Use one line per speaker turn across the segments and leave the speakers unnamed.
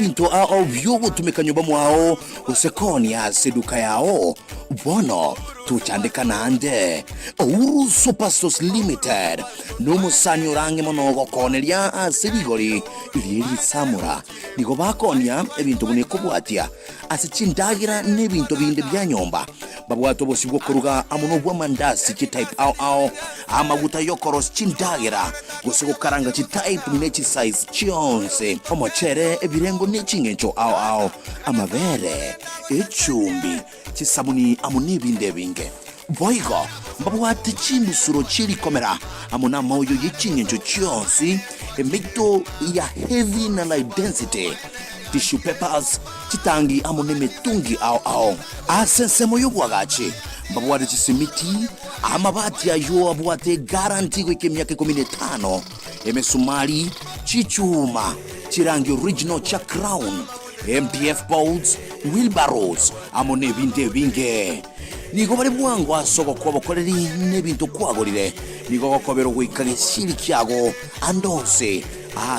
nebinto ao vyogo tumekanyumba mwao usekoni ya seduka yao bono tuchandika nande Ouru Superstores Limited numu sanyo range monogo konelia asirigori iliri samura nigo bakonia ebinto bune kubwatia asichindagira nebinto binde bya nyomba babwato bosibwo kuruga amuno bwa mandasi ki type ao amaguta yokoros chindagira gusego karanga ki type nechi size chionse omochere ebirengo nechingencho ao amabere echumbi chisabuni amune binde binge boigo babwate chimusuro chiri komera amuna moyo yichingencho chionsi emito ya heavy na light density tissue papers chitangi amune metungi ao asensemo yobwagachi babwate chisimiti amabati ayo abwate guarantee kwa miaka 15 emesumari chichuma chirangi original cha crown MDF boards wheelbarrows amune binde binge nigo bari bwangu asoko kwa bakoreri nebintu kwagorire nigo gokobero gwikage shiri kyago andose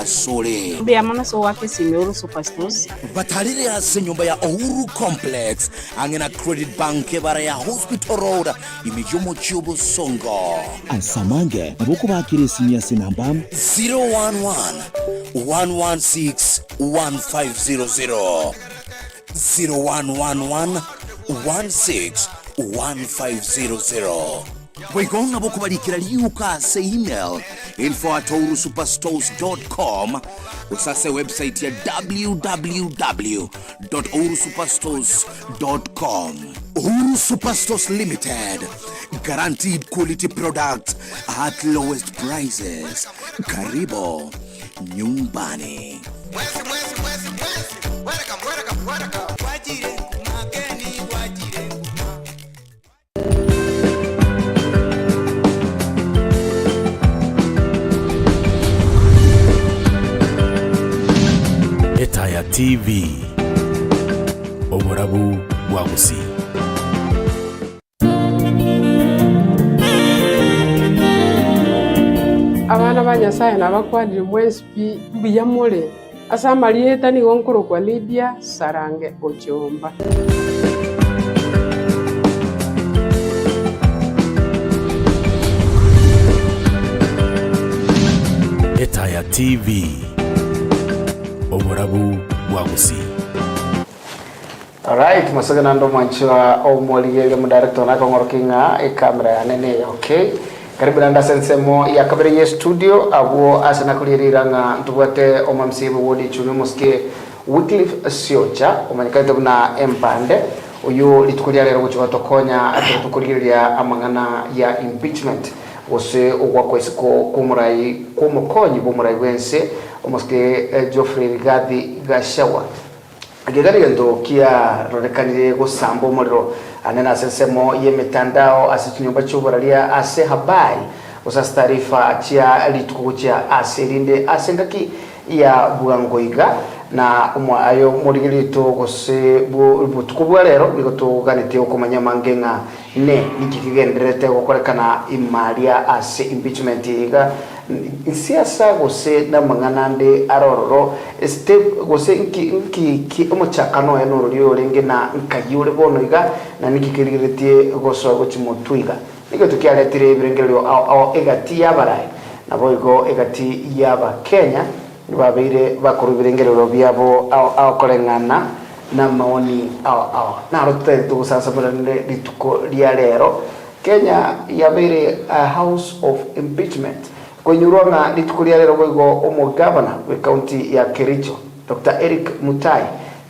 asole
Biamana so wake Ouru Superstores
batalire ase nyumba ya Ouru Complex angena Credit Bank bara ya Hospital Road imijomo chubo songo asamange aboko bakire sinya sinamba 011 116 1500 0111 16 1500. We're boku barikira liuka se email info@ourusuperstores.com usase website ya www.ourusuperstores.com. Ouru Superstores Limited, guaranteed quality products at lowest prices. Karibo nyumbani.
Etaya TV Oborabu Wagusi
Abana banyasaye nabakwadire mwespi biyamole asa Marieta ni gonkoro kwa Lydia Sarange Ochomba
Etaya TV Oborabu Wagusi.
Alright, masagana ndo manchwa au mwaliege mdirector na kongorokinga kamera ya nene, okay. Karibu nanda sensemo ya kabere ye studio abuo asana kuliriranga ntubate omamsibu wodi chuni Mose WYCLIFF SIOCHA omanyikaite buna empande uyu litukulia lero kuchwa tokonya atukuliria amangana ya impeachment wose ogwakwesiko kumurai kumukonyi bumurai wense Mose Geoffrey Rigathi Gachagua agegari ndo kia ronekanire gusambo muriro anena sensemo ye mitandao asichinyumba cy'uburalia ase habai usasa taarifa chia litukucha aserinde asengaki ya bugangoiga na umwa ayo murigirito gose butukubwa rero bigotuganite okomanya mangenga ne nikikigenderete gukorekana imaria ase impeachment iga siasa gose na manganande arororo step gose inki omochakano eno ryo renge na nkayure bono iga na nikikirigirite goso gochimotwiga nigo tukialetire ibirengerero ao egati yabarai nabo igo egati yaba Kenya babeire bakuru ibirengerero byabo ao korengana na maoni ao na rote tugusasa burane lituko lya lero Kenya yabeire a house of impeachment kwenyurona litukulia lero goigo omo governor we county ya Kericho Dr. Eric Mutai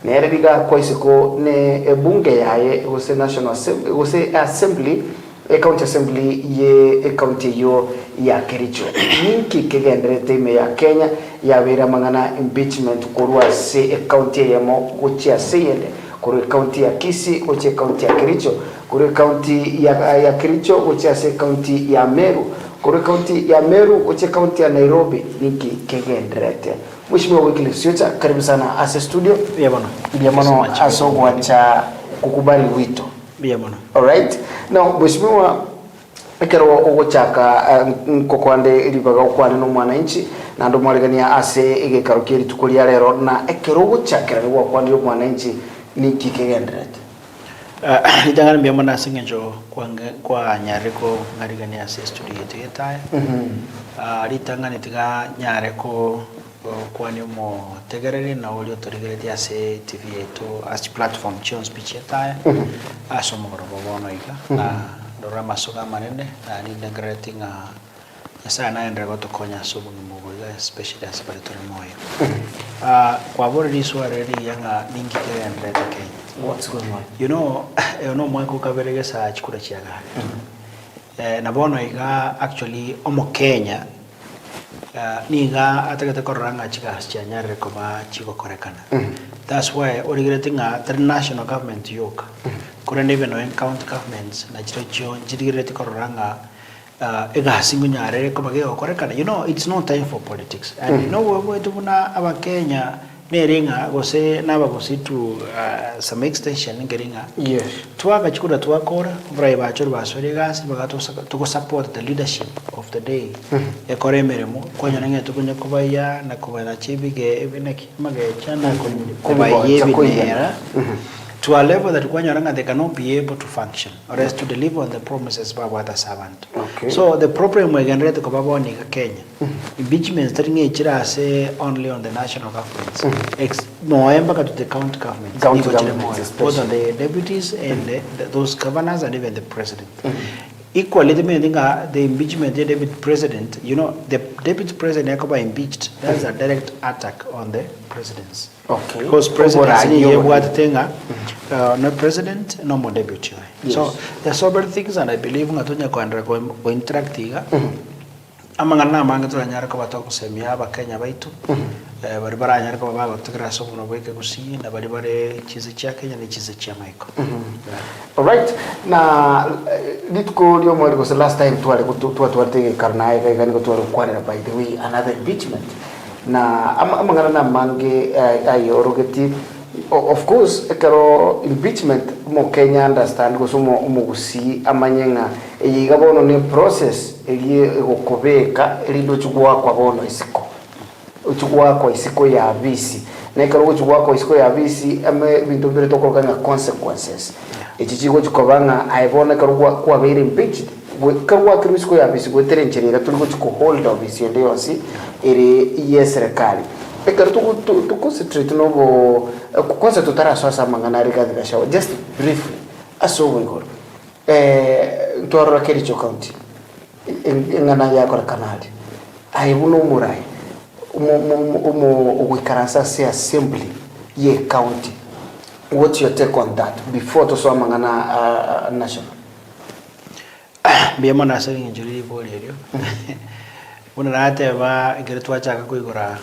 nerediga kwaisiko ne bunge yaye gose national assembly gose assembly county assembly ye county yo ya Kericho ninki kegendere time ya Kenya yabera mangana impeachment kurwa se county ya mo gochia seyende kuri county ya Kisii gochia county ya Kericho kuri county ya Kericho gochia se county ya Meru kuri county ya Meru gochia county ya Nairobi ninki kegenderete Mheshimiwa WYCLIFF SIOCHA karibu sana ase studio bia bwana asogwa cha kukubali wito
bia bwana.
All right, now Mheshimiwa ekero ogochaka nkokwande iribaga okwane no mwananchi na ndo mwaregania ase igekaro kiri tukulia rero na ekero ogochakira ni gwakwande yo mwananchi ni kikegenderete
nitangana mbia mwana singejo kwa nyareko ngarigania ase studio yetetaya ritangana tiga nyareko kwani mo tegerere na olio torigerete ase TV yetu as platform chon speech yetaya asomo gorobono iga na ndora masoga manene na ni ndegeretinga sana enda gotokonya subu mugoga especially as baritori moyo kwa bora riswa reri yanga ningi kende Kenya.
What's going on?
You know mwako kaberege sa chikura chiaga na bono iga actually omo Kenya niga atakata koranga chika chianyare koma chiko korekana. That's why origiretinga international government yoka kurende even no county governments na chiro chirigireti koranga ega singu nyare koma geo korekana. You know it's no time for politics and you know we tuna aba Kenya neringa gose naba gose to some extension ngeringa
yes
tuaga chikura tuakora brai bachoro basore gas bagato to support the leadership of the day ekore meremo kwanya nange tukunya kubaya na kubana chibige ebeneki magecha na kubaye binera to a level that they cannot be able to function or else to deliver on the promises by what the servant.
Okay.
So the problem we can read about Kenya, impeachment starting say only on the national governments. No, I'm back to the county governments. Both on the deputies and those governors and even the president. Equally, the impeachment the deputy president, you know, the deputy president impeached. That's a direct attack on the presidents.
Okay.
Because president no president, no more deputy. Yes. So there's several things, and I believe ngatonya ko interact amangana mangatu nyara ko batoko semia ba Kenya baitu bari bara nyara ko baba tukira so no bweke kusi na bari bare chize cha Kenya ni chize cha Michael.
All right. Na litko lyo mo ko last time tuare ko tuate karnae ga gani ko tuare kware by the way another impeachment na amangana na mange ayorogeti of course ekaro impeachment mo Kenya understand ko sumo umugusi amanyenga eyiga bono ni process eye gokobeka elindo chugwa kwa bono isiko uchugwa kwa isiko ya visi na ekaro uchugwa kwa isiko ya visi ame bintu bire tokokanga consequences echichigo chukobanga aibona karo kwa very impeached karwa krisko ya visi gweterencherera tuliko chuko hold office yende yonsi ere yeserikali ekaro to concentrate no bo kwanza tutara swasa manganari katika shawa just briefly aso wigor ntoro Kericho county ngana ya kwa kanali aibuno murai wikaransa se assembly ye county. What's your take on that before to so mangana national
biema na sari njuri bolero una rate ba geretwa chaka kuigora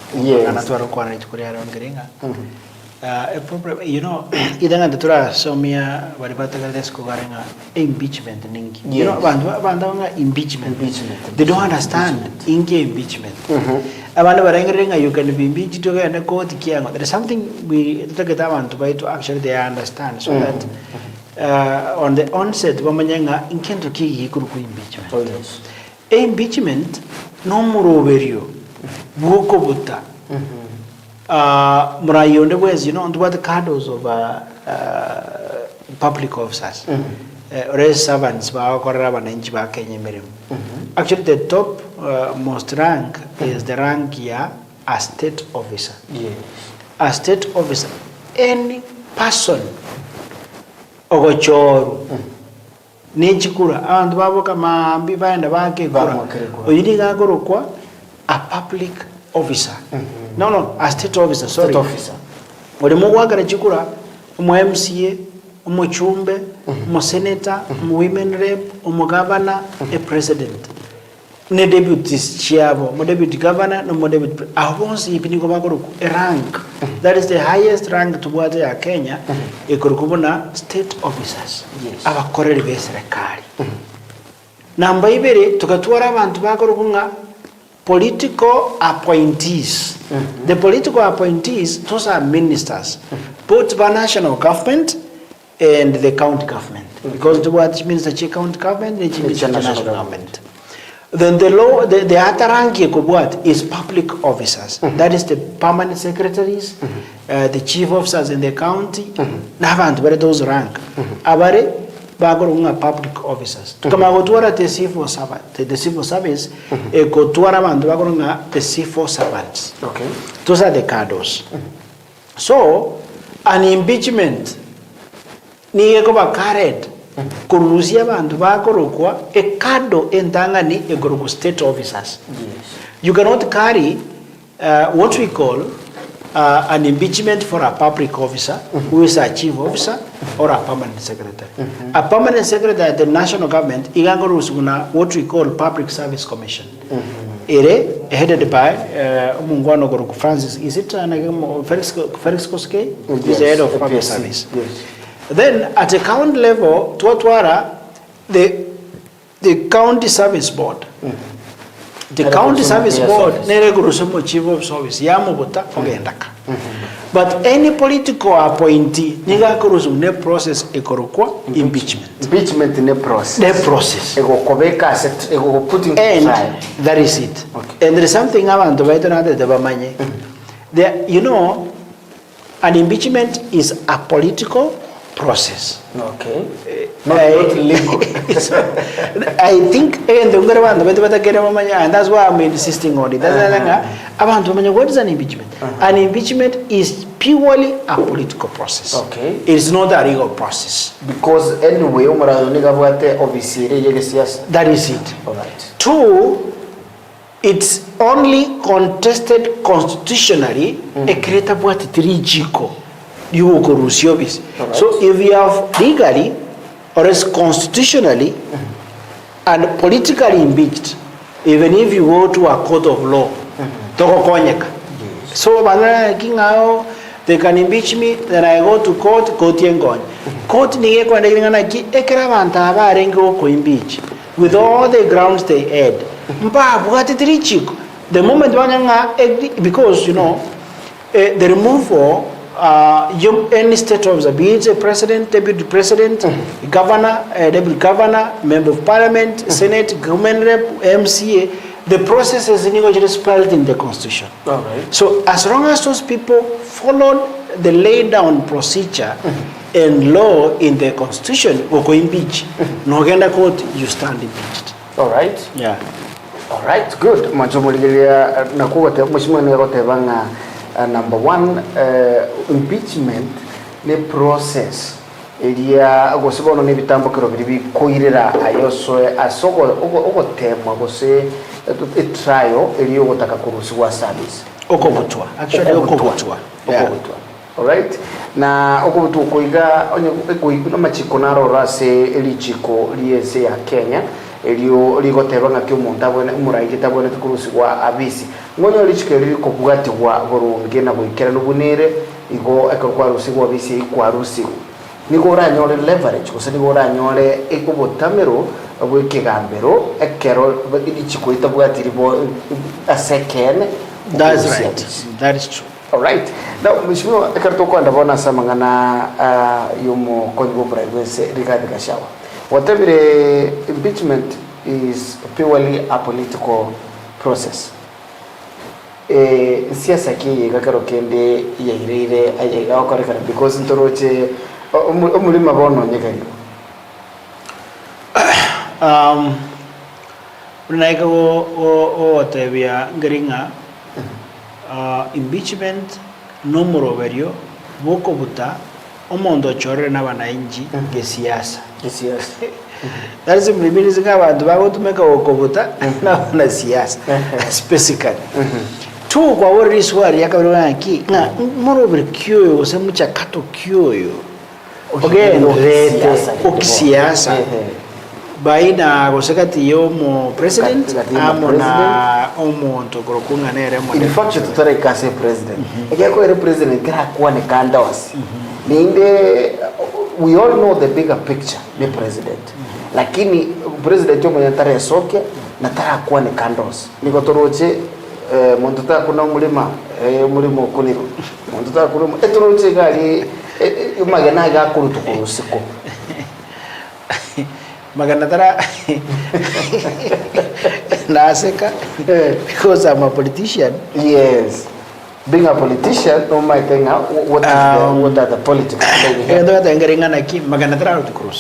ana twaro kwa na tukuri ara ngeringa a problem you know idanga ndatura somia bari batagala desko garenga impeachment ningi you know bandu impeachment they don't understand inge impeachment abantu barenga you can be impeached to get a court kiango there is something we take abantu by to actually they understand so that on the onset bamanyanga inkento kigi kuru ku impeachment.
Oh yes.
Impeachment no muroberio buko buta murayonde wezi you know on what the cardos of public officers or servants ba korra bananchi ba Kenya merem. Actually the top most rank is the rank ya a state officer.
Yes.
A state officer, any person ogochoru ninchikura and babo kama bibaenda bake kura oyini gagorokwa a public officer no a state officer sorry
state officer
ode mogwagara chikura umu MCA umu chumbe umu senator umu women rep umu governor a president ne deputy chiabo mo deputy governor no mo deputy ahonsi ipiniko bagoroku a rank that is the highest rank to what ya Kenya ekorokubona state officers abakorera beserekali namba ibere tukatwara abantu bagorokunga political appointees the political appointees those are ministers both by national government and the county government. Because what means the county government, it means the national government. Then the law, the other rank is public officers. That is the permanent secretaries, the chief officers in the county. Navant, where those rank. Abare, bagorunga public officers. Kama gotuara the civil servant, the civil service, gotuara bandu bagorunga the civil servants.
Okay.
Those are the cadres. So, an impeachment ni eko carried kuruhusia bantu bakorokwa ekado entangani egorogo state officers.
Yes.
You cannot carry what we call an impeachment for a public officer who is a chief officer or a permanent secretary. A permanent secretary at the national government igangorusuna what we call Public Service Commission. Ere headed by Mungwano Goroku Francis. Is it Felix Koske? He's the head of public service.
Yes.
Then at the county level, Tuatwara, the county service board. The county service board, Neregurusumo chief of service, Yamubuta, Ogendaka. But any political appointee, Nigakurusum, ne process ekorokwa impeachment.
Impeachment in a process.
The process.
Putting
And
trial.
that is it.
Okay.
And there is something I want to write on the Bamanye. You know, an impeachment is a political process.
Okay. Not legal.
I think, and that's why I'm insisting on it. What is an impeachment? An impeachment is purely a political process.
Okay.
It is not a legal process.
Because anyway,
that is it.
All right.
Two, it's only contested constitutionally. A creator what 3 jiko. So if you have legally or else constitutionally and politically impeached, even if you go to a court of law, so they can impeach me, then I go to court, court impeach with all the grounds they had. The moment because you know the removal any state officer, be it a president, deputy president, governor, deputy governor, member of parliament, senate, government rep, MCA, the process is spelled in the constitution.
All right.
So as long as those people followed the laid down procedure and law in the constitution, go impeach. No court, you stand impeached.
All right.
Yeah.
All right. Good. Number one, impeachment ne process elia gosibono ne bitambo kirobiri koirera ayoso asoko ogotema gose a trial eliyo gotaka kurusiwa service
okobutwa actually okobutwa.
All right. Na okobutwa koiga onye machiko naro rase elichiko liese ya Kenya eliyo ligoteba ngakyo umuntu abone umurayi tabone kurusiwa abisi ngonyo lichikeli ko bugati wa burunge na bwikera n'ubunere igo akarwa rusigo abisi kwa rusigo niko ranyore leverage kusani go ranyore ekubotamero abwikegambero ekero lichiko itabwati ribo a second.
That's right. That is true.
All right. Now mheshimiwa ekarto kwa ndabona samangana yumo kongo presidency Rigathi Gachagua. Whatever impeachment is purely a political process. Siasa ki gakaro kende yairire ayaga okoreka because ntoroche umulima bono nyekani.
Unaika o tebia ngringa impeachment no moroverio boko buta omondo chore na bananchi ke siasa. That is means abantu bagotumeka okobuta na siasa specifically. Tu kwa wori swali yakabona ki na morover kyoyo ose muchakato kyoyo again rete okisiasa baina gosekati yomo president amona omonto korokunga nere mo
in fact tutare kase president ekeko ere president kira kwa ne kandos ninde we all know the bigger picture the president lakini president yomo yantare soke natara kwa ne kandos niko toroche montuta kuna mulima mulimo kuniro montuta kuna etoroche gali magana ga kurutukuru siko
magana tara naseka because I'm a politician.
Yes, being a politician, no my thing. What are the politics?
Magana tara kurutukuru.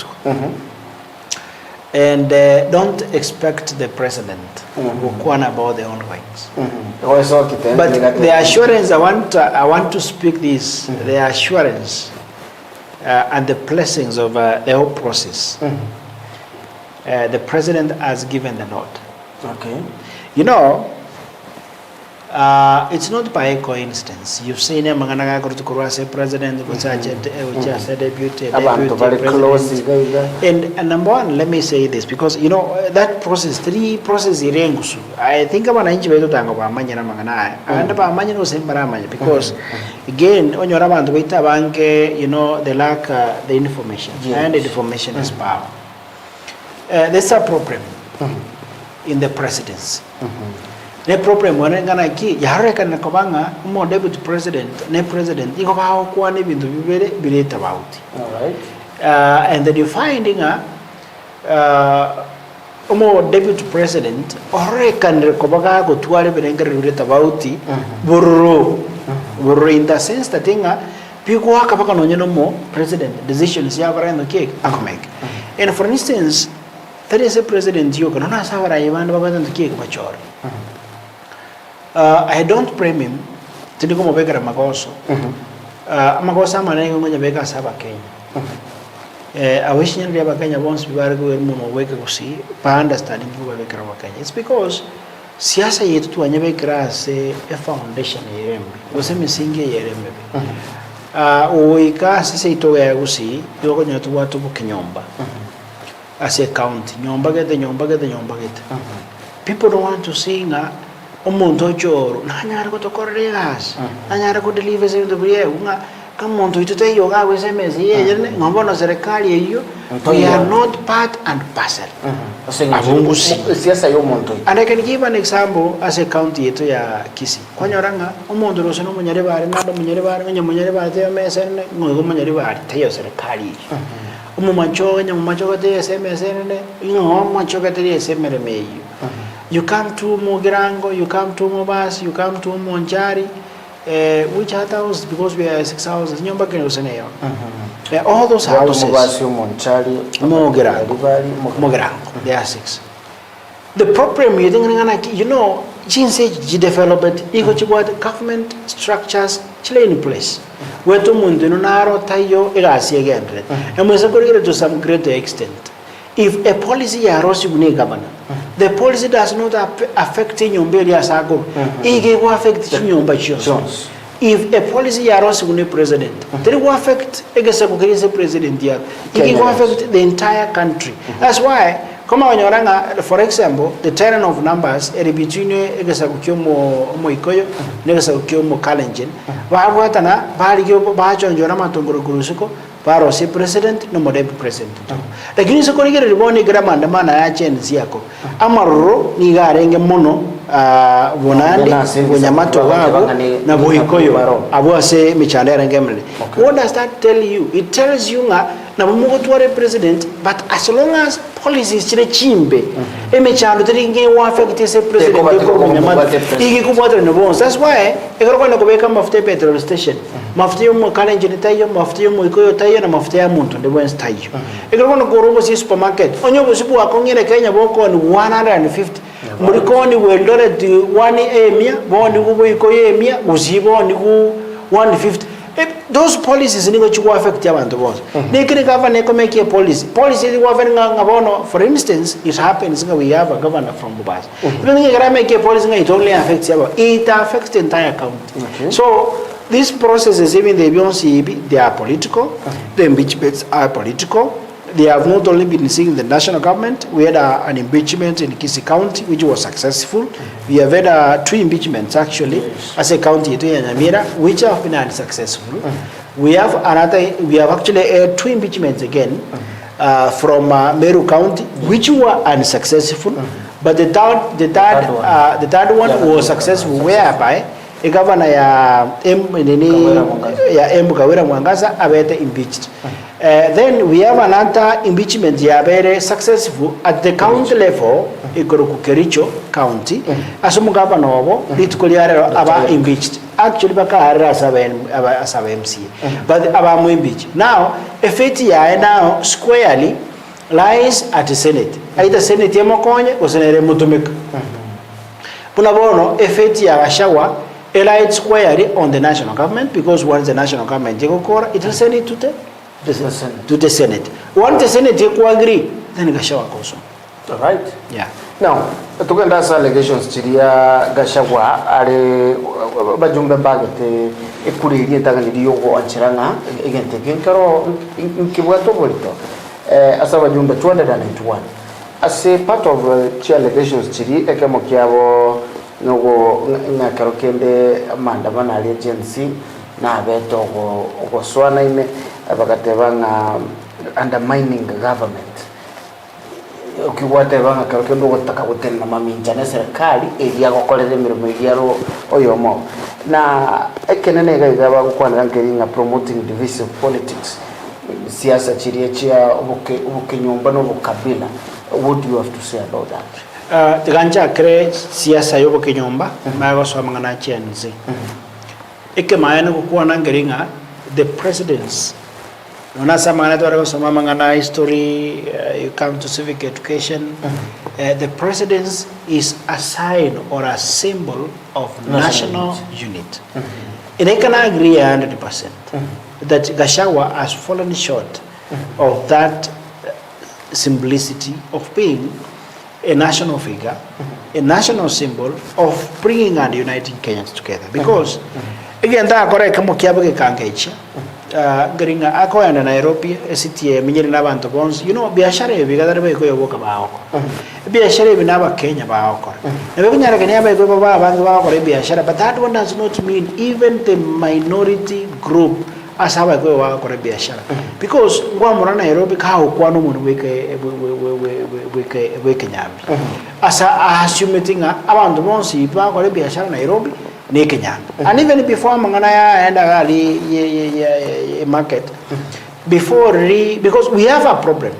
And don't expect the president to about their own rights. But the assurance I want to speak this, the assurance and the blessings of the whole process. The president has given the nod.
Okay.
You know, it's not by coincidence. You've seen him say president, deputy, and number one, let me say this, because you know that process, three processes. I think about because again, on your you know, they lack the information, and the information is power. There's a problem in the presidency. The problem when ngana ki yare kan ko banga mo deputy president ne president iko ba ko ne bintu bire tabauti.
All right.
And then you finding mo deputy president ore kan ko baga ko tuare bire ngare tabauti burro in the sense that thing piko aka baka no nyeno mo president decisions ya bara no ke akomeke. And for instance, there is a president you can na sawara yimana baba no ke ko chora. I don't blame him. Tindi ko mobeka magoso. Magosa manengo ngonya beka saba Kenya. I wish you never Kenya once we were going to wake up see pa understanding you beka Kenya. It's because siasa yetu tu anyabeka se a foundation yerembe. Wose misingi yerembe. Oika sisi ito ya gusi yoko nyotu watu bukinyomba. As a county nyomba gete. People don't want to see omuntu choro nanyara kutokoregas nanyara kudeliver the buye unga kama muntu ituteyo gawe SMS yeye ngombono serikali hiyo we are not part and parcel abungusi
siasa yo muntu.
And I can give an example as a county yetu ya Kisii kwanyoranga omuntu roso no munyare bare nado munyare bare te mesa ngo munyare bare teyo serikali umumacho te SMS ne ngo macho te SMS meyo. You come to Mogirango, you come to Mobas, you come to Monjari, which are those, because we are 6 houses, all those houses, Mogirango, there are 6. The problem, you know, G development, government structures, in place. Where to Mundunaro, Tayo, Erasi again, and we to some greater extent. If a policy arose governor, the policy does not affect Nyombe Sago, it will affect Nyomba. If a policy arose president, then it will affect the president. It will affect the entire country. That's why, come on, for example, the terrain of numbers between Moikoyo, Negasakyomo Kalenjin, Bahatana, Barigyo, Bajon, Jorama Tongoro Paro si president no modern president. Lakini soko ligere liboni grama ndamana ya chenzi yako. Amarro ni garenge mono bonandi bonyamato wabo na boikoyo abo ase michandera ngemle. What does that tell you? It tells you na mugo tuare president, but as long as policies chile chimbe emechando teringe wa affect ese president ko bonyamato igi kubota no bonus. That's why ekoro na kubeka mafuta petrol station. Mafuta yo Kalenjin tayo, mafuta yo Moikoyo tayo na mafuta ya muntu de West tayo. Ekoro no gorobo si supermarket. Onyo busibu akongere Kenya boko ni 150. Muriko ni weldore di 1 emia, boni kubo ikoyo emia, usibo ni ku 150. Those policies ni go chukwa affect abantu bonse. Nekiri governor ko make a policy. Policy is governor ngabono, for instance, it happens we have a governor from Bubas. Even if you make a policy it only affects about it affects the entire county.
Okay.
So these processes, even the BNCB, they are political. The impeachments are political. They have not only been seen in the national government. We had an impeachment in Kisii County, which was successful. We have had 2 impeachments, actually, as a county, which have been unsuccessful. We have actually had 2 impeachments again from Meru County, which were unsuccessful. But the third one was successful, whereby governor ya Embu Kawira Mwangaza abete impeached. Then we have another impeachment ya very successful at the county level Ikoroku Kericho County. Asumu governor obo litukuliarero aba impeached. Actually baka arera asabe MCA. But aba mu impeached. Now effect ya now squarely lies at the Senate. Either Senate yemokonye or Senate mutumika. Punabono effect ya Gachagua lies squarely on the national government because once the national government take over, it will send it to the Senate. Once the Senate take agree, then Gachagua goes on.
All right.
Yeah.
Now, tukenda sa allegations chiria Gachagua are bajumbe bagete ekuririe taganiri yogo anchiranga egente kinkaro nkibwato bolito. Asa bajumbe 291. As a part of allegations chiri ekemo kiabo nogo ngakaro kende mandamana agency na beto go swana ine abakatebanga undermining government. Ukiwate banga karo kendo gutaka gutena maminja na serikali eria gokorere mirimo iriaro oyomo na ekenene gaigaba gukwana ngeringa promoting divisive politics siasa chiri chia ubukenyomba no bukabila. What do you have to say about that?
Ganja kre siasa yobo kenyomba mago so mangana chenzi. Eke maana kukuwa ngeringa the presidents. Nona samana to sama mangana history you come to civic education. The presidents is a sign or a symbol of national unit. And I can agree 100% that Gachagua has fallen short of that simplicity of being a national figure, a national symbol of bringing and uniting Kenyans together. Because, again, that correct kamo kiabe kangecha. Garinga ako na Nairobi, city minyeri na bantu bonds. You know, biashara bigada rebe ko yoboka baako. Biashara binaba Kenya baako. Na bego nyara Kenya ba ko baba bantu baako biashara, but that one does not mean even the minority group asaba ko wa ko biashara. Because ngwa mura Nairobi ka okwa no muntu weke nyambi. Asa assuming abantu bonsi ba ko biashara Nairobi ne Kenya. And even before mangana ya enda gali market before because we have a problem.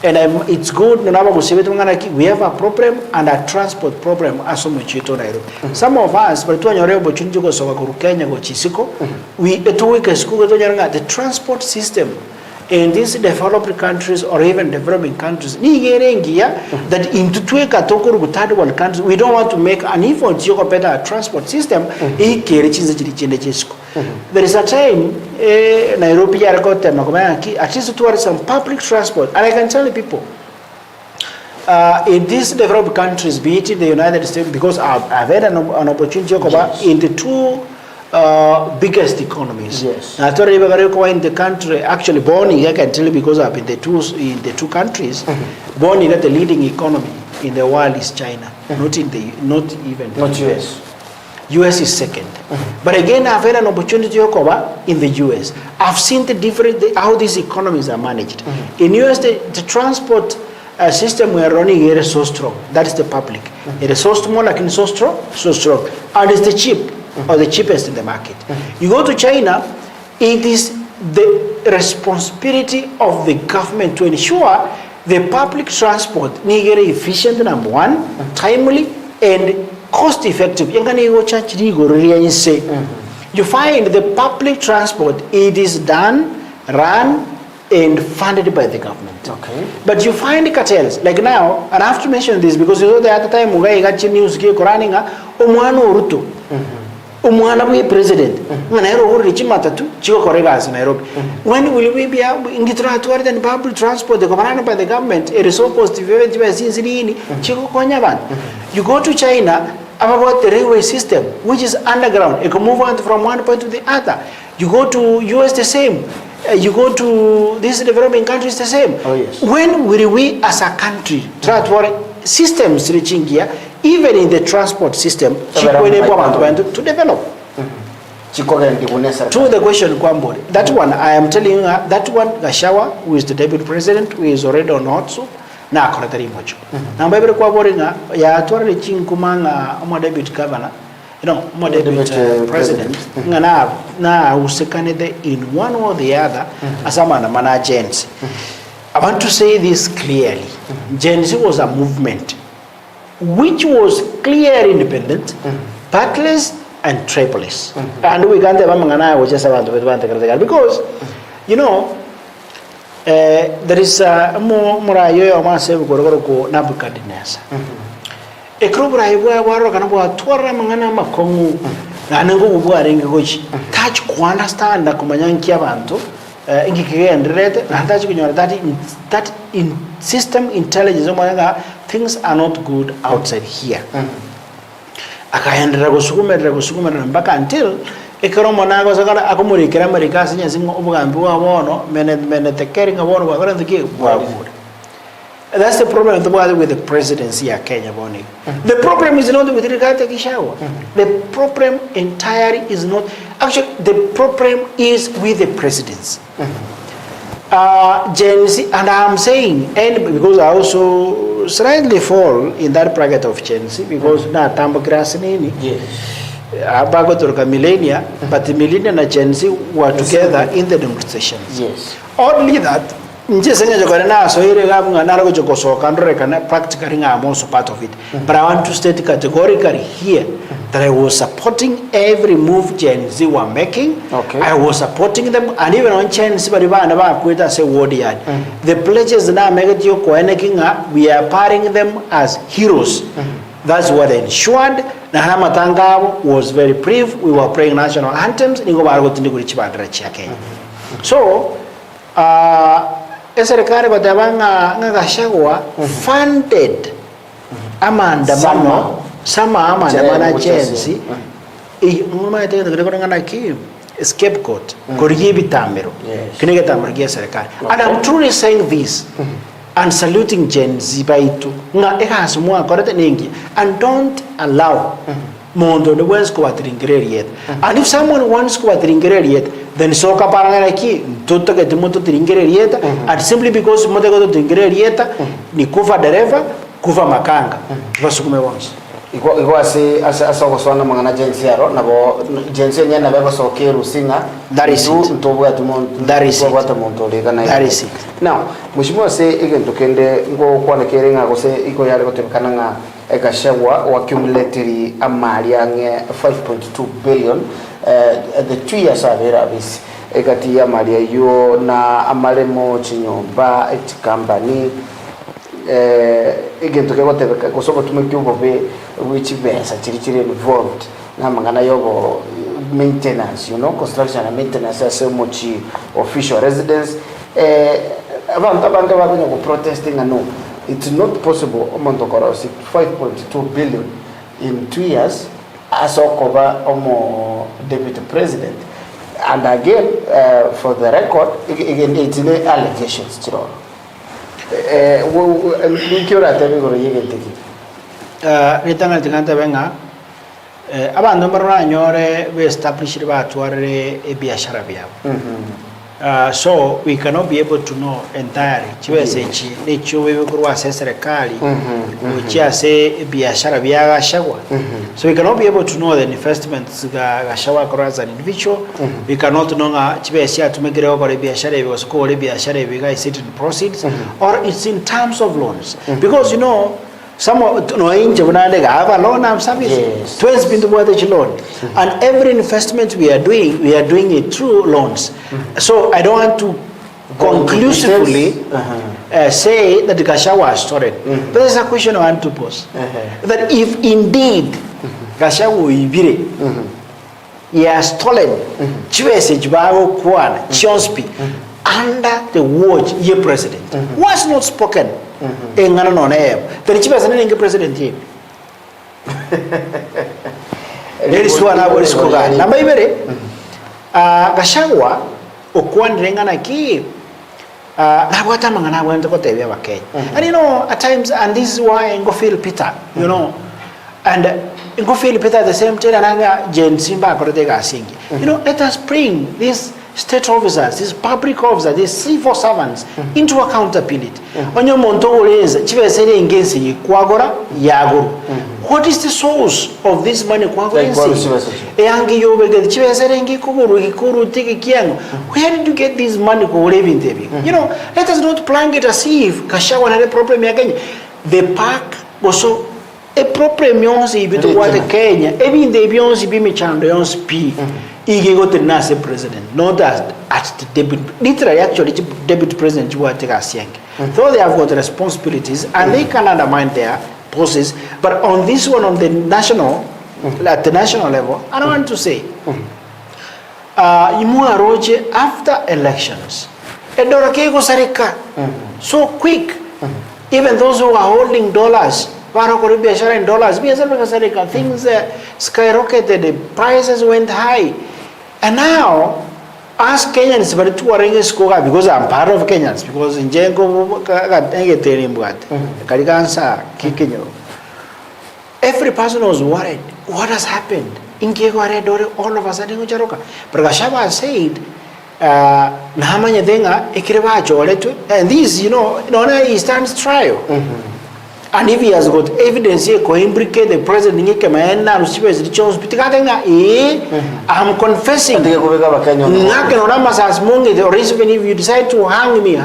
And it's good we have a problem and a transport problem as so much to Nairobi. Some of us but to nyore opportunity go so ko Kenya go chisiko we school the transport system in these developed countries or even developing countries ni gerengia that into tweka tokuru third world countries we don't want to make an effort to better transport system e kere chinze chinde chisiko. There is a time Nairobi at least towards some public transport, and I can tell people in these developed countries, be it in the United States, because I've had an opportunity to go in the two biggest economies.
Yes.
Now, in the country, actually, Bonnie, I can tell you because I've been in the two countries. Bonnie, that the leading economy in the world is China, not US. US is second. But again, I've had an opportunity to cover in the US. I've seen how these economies are managed. In US, the transport system we are running here is so strong. That is the public. It is so small, like in so strong. And it's the cheap, or the cheapest in the market. You go to China, it is the responsibility of the government to ensure the public transport is efficient, number one, timely, and cost effective. You find the public transport, it is done, run, and funded by the government.
Okay.
But you find cartels, like now, and I have to mention this because you know the other time Mugai got news running Ruto. Umwana we president. When will we be able in the public transport the government by the government? It is so positive. You go to China about the railway system, which is underground. You can move on from one point to the other. You go to US the same. You go to these developing countries the same.
Oh, yes.
When will we as a country try to systems reaching here, even in the transport system, to develop? To the question, Kwambori, that one, I am telling you, that one, Gachagua, who is the deputy president, who is already on also, na koratari mocho. Na mbebere Kwambori ya tuwari chinkumanga omo deputy governor, moderate president na usekanede in one or the other asamana mana Gen Z. I want to say this clearly. Gen Z was a movement which was clear independent, partless and tribalist. And we can't have mangana which is because there is more yo ma se ko Nebuchadnezzar. Ekrobra iwa waro kana bwa twara mangana makongu na nango bwa renga gochi touch ku understand na kumanyanki abantu ingikegendrete na touch kunyora that in system intelligence omanga things are not good outside here. Akaendera gusukuma mpaka until ekromo nago sakala akumurikira marikasi nyasingo obugambi wa bono mene tekeringa bono bakora ndiki bwa good. That's the problem with the presidency of Kenya. The problem is not with regard to GACHAGUA. The problem entirely is not, actually the problem is with the presidency. Gen Z, and I'm saying, and because I also slightly fall in that bracket of Gen Z, because na democracy nini. Yes. Abago to millennia, but the millennia and Gen Z were together in the demonstrations. Yes. Only that. Practically I'm also part of it. But I want to state categorically here that I was supporting every move Gen Z were making. Okay. I was supporting them, and even on Gen Z, the pledges now we are parting them as heroes. That's what ensured. Nahamatanga was very brief. We were praying national anthems. So, serikali batabanga GACHAGUA funded amandamano amandamana Gen Z ngoma tena ngana ki scapegoat koribi tamero kinege tamero ya serikali. And I'm truly saying this and saluting Gen Z baitu nga ekasumwa korete ningi, and don't allow mondo the west ko yet. And if someone wants ko yet, then so kapanga ki toto ke timoto yet, and simply because moto ko yet ni kufa dereva kufa makanga basukume wons iko asa ko swana mangana Gen Z aro na bo Gen Z nyana ba so ke rusinga ntobo atumo that is it. Now mushimo se igento kende ngo kwana kerenga ko se iko yale ko tebakana nga GACHAGUA wa cumulative amali yange 5.2 billion the 2 years avera bisi ekati amali yo na amalemo chinyomba company igento ke gotebeka ko sobo tumekubo be which besa chiri involved na mangana yobo maintenance, construction and maintenance as so much official residence abantu bakunyo protesting and no, it's not possible omonto kora 5.2 billion in 2 years as cover omo deputy president. And again for the record again it's allegations chiro nikiora tebe goro yegenteki ritanga tikanta benga abantu baranyore we establish batware ebiashara byabo. So we cannot be able to know entirely chiwesechi nicho wewe kurwa serikali uchiase biashara bya GACHAGUA. So we cannot be able to know the investments GACHAGUA as an individual. We cannot know chibesi atumegere okore biashara because ko biashara biga is it in proceeds or it's in terms of loans, because some no inje bunande have a loan and service twice been the mortgage loan, and every investment we are doing it through loans. So I don't want to conclusively say that the GACHAGUA is stolen. But there's a question I want to pose, that if indeed GACHAGUA ibire he has stolen chwese jibago kwana chonspi under the watch ye president was not spoken engana no name then chibasa nenge president ye there is one hour is koga namba ibere GACHAGUA okwandire ngana ki nabwata mangana wente ko tebe abakenya. And at times, and this is why ngo feel Peter and ngo feel Peter at the same time and Gen Simba korete ga singi let us bring this state officers, these public officers, these civil servants into accountability. Onyo monto oleza chive sele ngezi kwagora yaguru. What is the source of this money kwagora nsi? Eyangi yobege chive sele ngi kuguru tiki kiango. Where did you get this money ko live in Debi? You know, let us not plan it as if Gachagua had a problem again. The park also a problem yonsi bitu wate Kenya. Even the yonsi bi michando yonsi pi. Ige go to nase president, not at the deputy, literally actually deputy president wate Gasiang. Though they have got responsibilities and they can undermine their bosses, but on this one, on the national, at the national level, I don't want to say, Imua Roje after elections, Edora Kego Sarika, so quick, even those who are holding dollars, dollars, things skyrocketed, the prices went high. And now, as Kenyans, but two are because I'm part of Kenyans, because in Jenko, every person was worried. What has happened? In Kego, all of a sudden, but Gachagua said, and this, you know, he stands trial. And if he has got evidence here, co-imbricate the president, I'm confessing. Or even if you decide to hang me.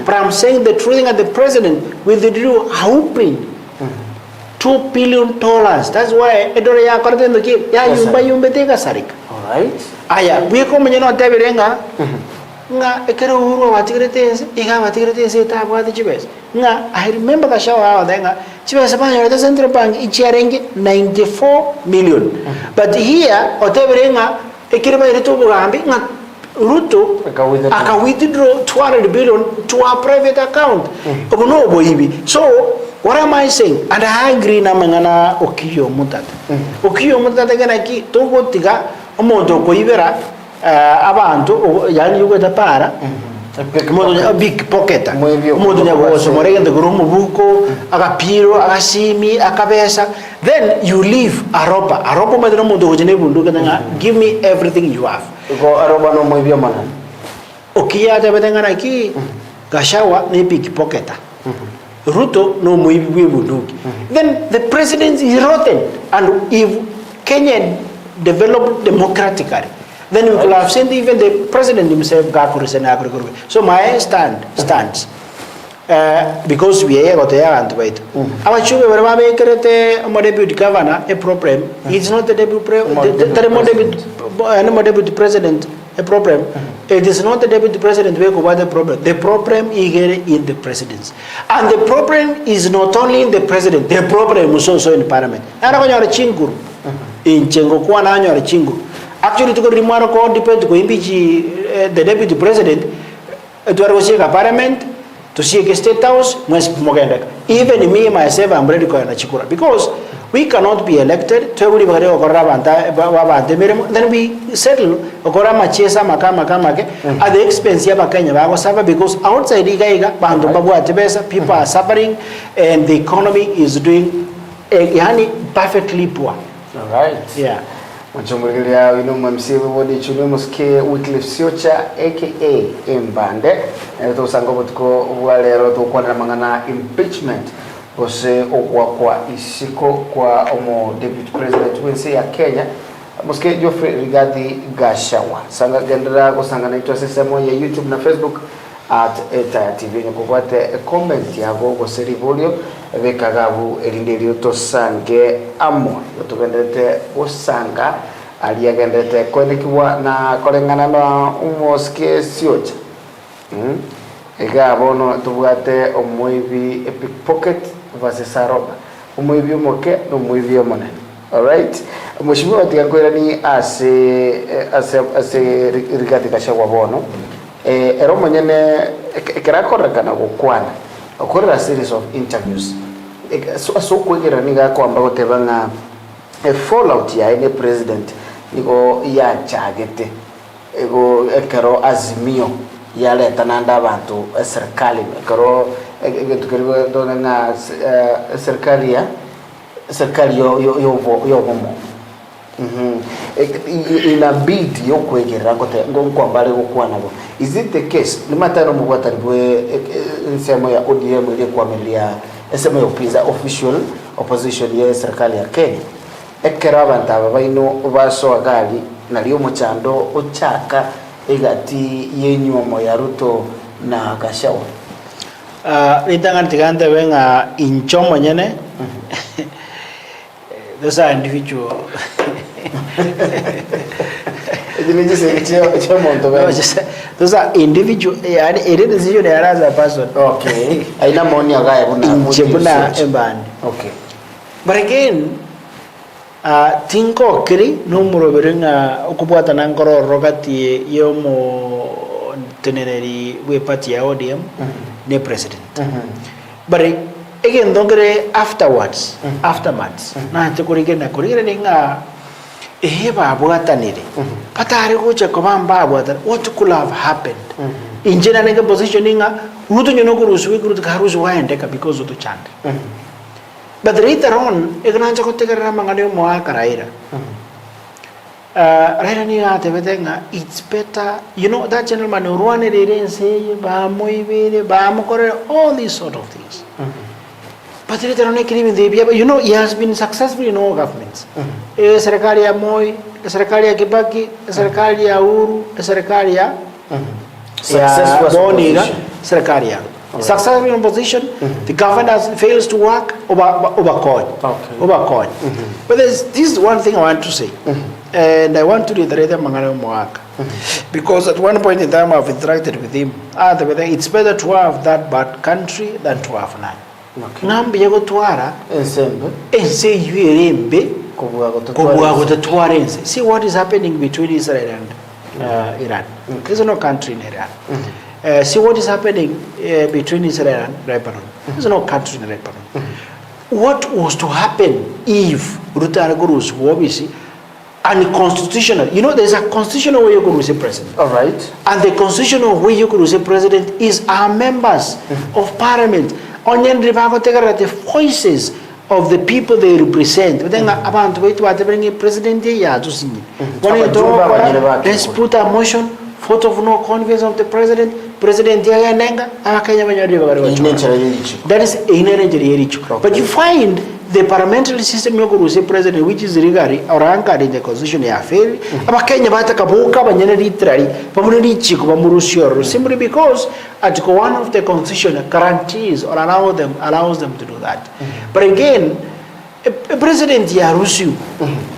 But I'm saying the truth at the president with the due hoping $2 billion. That's why Edoria according to give. All right. Aya, we come in on Tabirenga. Nga ekero uhuru watigretese iga watigretese tabwa de chibes nga I remember Gachagua denga chibes banyo the central bank ichiarenge 94 million but here oteberenga ekireba ireto bugambi nga Ruto aka withdraw 200 billion to our private account obono boyibi. So what am I saying? And I agree na mangana Okiyo Mutata gana ki togo tiga omonto koibera abantu yani yuko tapara a big pocket modo nyagoso morega gurumu buko akapiro akasimi akabesa, then you leave aropa madro modo gojene bundu kana give me everything you have go aroba no moibio manan okia tabetanga na ki Gachagua ni big pocket Ruto no moibio bundu, then the president is rotten. And if Kenya developed democratically, then we could have seen even the president himself So my stands because we are got there and wait. Our sugar wherever deputy governor a problem. It's not the deputy president a problem. It is not the deputy president who got the problem. The problem is in the presidency. And the problem is not only in the president, the problem is also in parliament. And when you are a chinguru in Chengo Kwana you are a chinguru. Actually, to go remark depend to impeach the deputy president to a parliament, to see a state house, even me myself, I'm ready to go Chikura because we cannot be elected to then we settle at the expense of Kenya because outside people are suffering and the economy is doing perfectly poor.
All right.
Yeah.
Mchumbulilia wino mmsibu bodi ICHUNI Mose WYCLIFF SIOCHA aka Imbande to sangobo tuko walero to kwa mangana impeachment ose kwa isiko kwa omo deputy president wense ya Kenya Mose Geoffrey Rigadi Gachagua sanga gendera ko sanga naitwa sesemo ya YouTube na Facebook @ETAYA-TV nikukwate comment yako ko serivolio vekagabu elindelio to sange amo tugendete osanga aliagendete konekiwa na kolengana na Mose SIOCHA ega bono tubwate omoibi epic pocket versus aroba omoibi omoke no moibi omone. All right, mheshimiwa tigankwira ni ase Rigadi Gachagua bono ero monyene ekerakorekana gukwana okorera series of interviews so kwegera niga kwamba gotebanga a fallout ya ine president niko ya chagete ego ekero azimio ya leta nanda abantu serikali ekero egetukeriwe dona serikali yo bomo inabidi yokwegera ngo mbale gukwana go. Is it the case limatano mugwatari bwe nsemo ya ODM ile kwamilia nsemo ya upinza official opposition ya serikali ya Kenya ekera abantu ababaino baso agali naliyo muchando ochaka egati yenyumo ya Ruto na Gachagua
Itangantigante wenga inchomo nyene. Those are individual. Those are individual. It is decision as a person.
Okay. Aina moni agaya
buna embani.
Okay.
But again, tinko kiri numero beringa ukubwata nankoro rogati yomo teneneri we party ya ODM ne president. But again dongere afterwards, aftermaths. Na tekurige ninga eheba abwatanire. Patari kuche komamba abwatan. What could have happened? In general nega positioninga rutu nyonokurusu wikurutu karusu waendeka because of the chant. But later on, ignorance ko tegara mangane mo akaraira. Raira ni ate vedenga it's better. You know that gentleman ruane rere say ba moivere ba mokore all these sort of things. But later on, you know, he has been successful in all governments. Serikali ya Moi, serikali ya Kibaki, serikali ya Uhuru, serikali ya Boniga, serikali ya successful in opposition. The government fails to work overcourt. But this is one thing I want to say, and I want to reiterate Mangano Moaka, because at one point in time I've interacted with him. It's better to have that bad country than to have none. Nambi yago tuara ense yuerembe kubuago tuarense. See what is happening between Israel and Iran. There's no country in Iran. See what is happening between Israel and Lebanon. There's no country in Lebanon. What was to happen if Rutaragurus were unconstitutional? You know, there's a constitutional way you could say president.
All right. And
the constitutional way you could say president is our members of parliament. Onion ribago tegara the voices of the people they represent. Then abantu wait what bring president ya to sing. Let's put a motion, vote of no confidence of the president. President ya nenga akanya banyari. That is inherent. But you find the parliamentary system yoko say president which is regarding or anchored in the constitution ya fail. Abakenya batakabuka banyana literally pamuri chiko bamurushio simply because Article 1 of the constitution guarantees or allows them to do that. But again, a president yarusu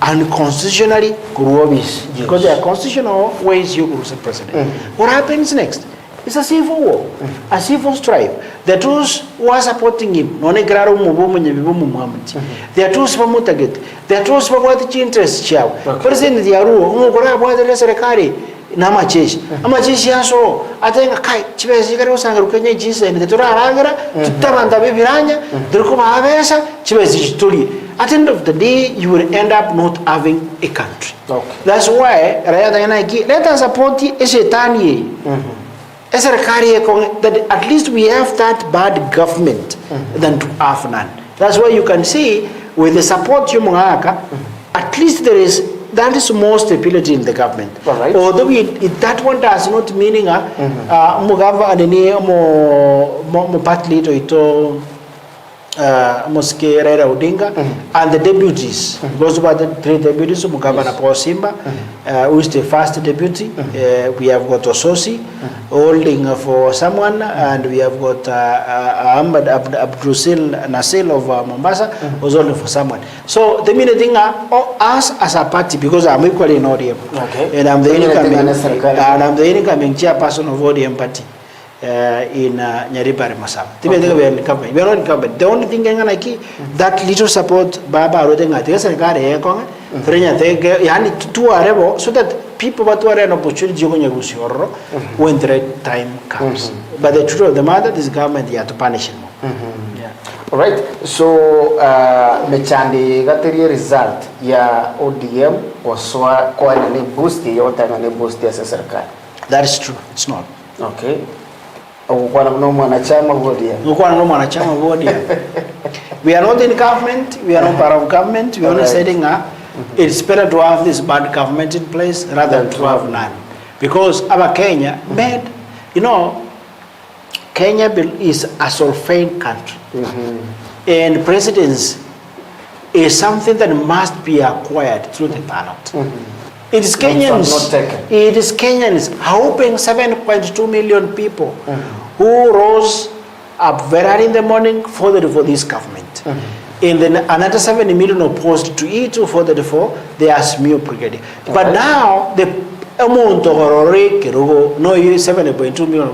unconstitutionally kuruobis because there are constitutional ways you could say president. What happens next? It's a civil war, a civil strife. The those who are supporting him, they are those who are mutaget. They are those who are the interest chao. President Yaru, Serikali, Namachish. Amachish Yaso, I think a kite, Chivas and Rukanya Jesus and the Turagara, Tamanda Viranya, Drukuma Avesa, Chivas Tuli. At the end of the day, you will end up not having a country. That's why, let us support Eshetani. That at least we have that bad government than to have none. That's why you can see with the support you at least that is more stability in the government.
Right.
Although that one does not meaning Mugava and mo partly to Mosque Raila Odinga and the deputies. Those were the three deputies of Mugavana Paul Simba, who is the first deputy. We have got Ososi holding for someone, and we have got Ahmad Abdusil Nasil of Mombasa, was holding for someone. So the meaning thing us as a party, because I'm equally in ODM, and I'm the incoming chairperson of ODM party. In Nyaribari Masam. We are not incumbent. The only thing that little support Baba Rodenga, so that people who are an opportunity when the right time comes. But the truth of the matter, this government has to punish him.
All right. So, mechandi gateri result ya ODM was kwa ni boost yote na boost ya serikali.
That is true. It's not.
Okay. We are not
in government, we are not part of government, we are only setting a It's better to have this bad government in place rather than to have none. Because our Kenya made, you know, Kenya is a sovereign country. And presidency is something that must be acquired through the ballot. It is Kenyans. It is Kenyans hoping 7.2 million people who rose up very early in the morning for this government. And then another 70 million opposed to it for the they are Smeo Brigade. But now the amount of no 7.2 million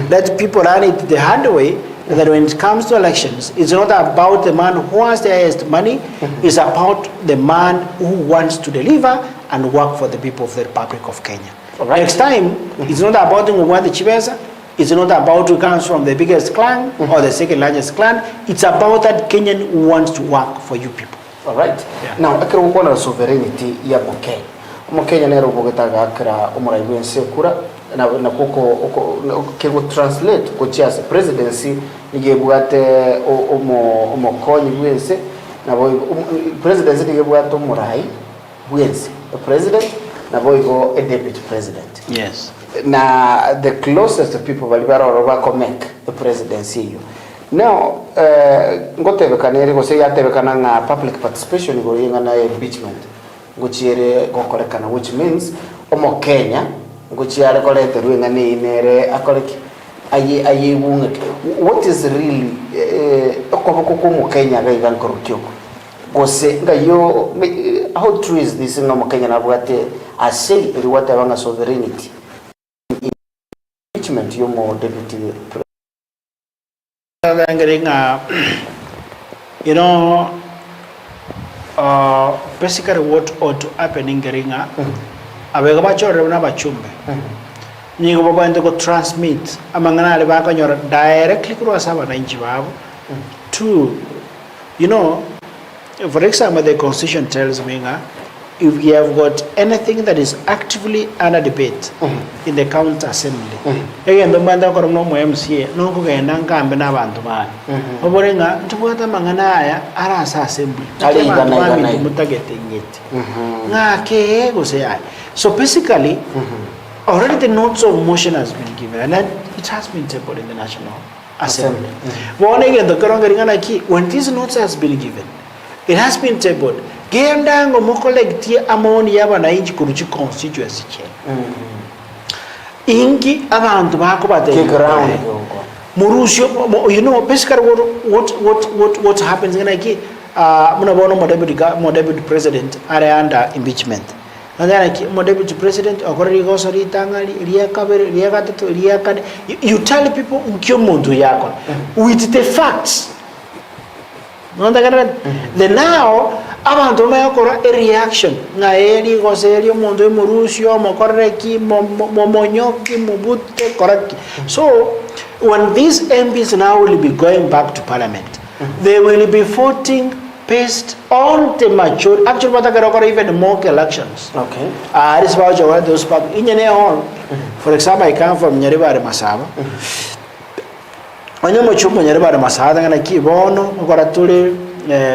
that people run it the hard way. That when it comes to elections, it's not about the man who has the highest money, it's about the man who wants to deliver and work for the people of the Republic of Kenya. Next time, it's not about who wants the chibesa, it's not about who comes from the biggest clan or the second largest clan, it's about that Kenyan who wants to work for you people.
All right. Yeah. Now, akira ukona sovereignty ya Mukenya. Mukenya nero bogetaga akira umuraibu ensekura na kuko kego translate ko chia presidency nigebwate omokonyi bwense na boy presidency nigebwate omurai bwense the president na boy go a deputy president.
Yes.
Na the closest people balibara oroba comment the presidency you. Now ngotebekana go say yatebekana na public participation go yenga na impeachment gochiere gokorekana, which means omokenya gochiare kolete ruenga ni inere akoreki ayi wungeke. What is really okoboko mokenya ga ivan korokyo gose ngayo how true is this ngo mokenya na bwate asel riwata banga sovereignty impeachment yo mo deputy
you know basically what ought to happen in Geringa abega bachore na bachumbe ningo babande ko transmit amangana le bakanyora directly ku basaba na inchi babo to, you know, for example, the constitution tells me if we have got anything that is actively under debate in the county assembly, again, the banda ko no MCA no ko genda nkambe na bantu ba oborenga ntubota mangana aya ara sa assembly ali ngana mutagete ngeti ngake go say. So basically already the notes of motion has been given and it has been tabled in the National Assembly. When these notes has been given, it has been tabled. Genda ngo mokolekti amoni yaba na inji kuruchi constituency che. Ingi abantu bako bate ground. Murusho, you know, basically what happens in like muna bono mo deputy president are under impeachment. And then mo deputy president okori go sori tangali you tell people unkyo muntu yako with the facts. Then now abantu mayakora a reaction na eri go serio muntu murusho mo koreki mo monyoki mubute koreki. So when these MPs now will be going back to parliament, they will be voting based on the mature. Actually, what I even mock elections. Okay. This is about those people in your For example, I come from Nyeriba Masaba. When you mature Nyeriba Masada, and I keep on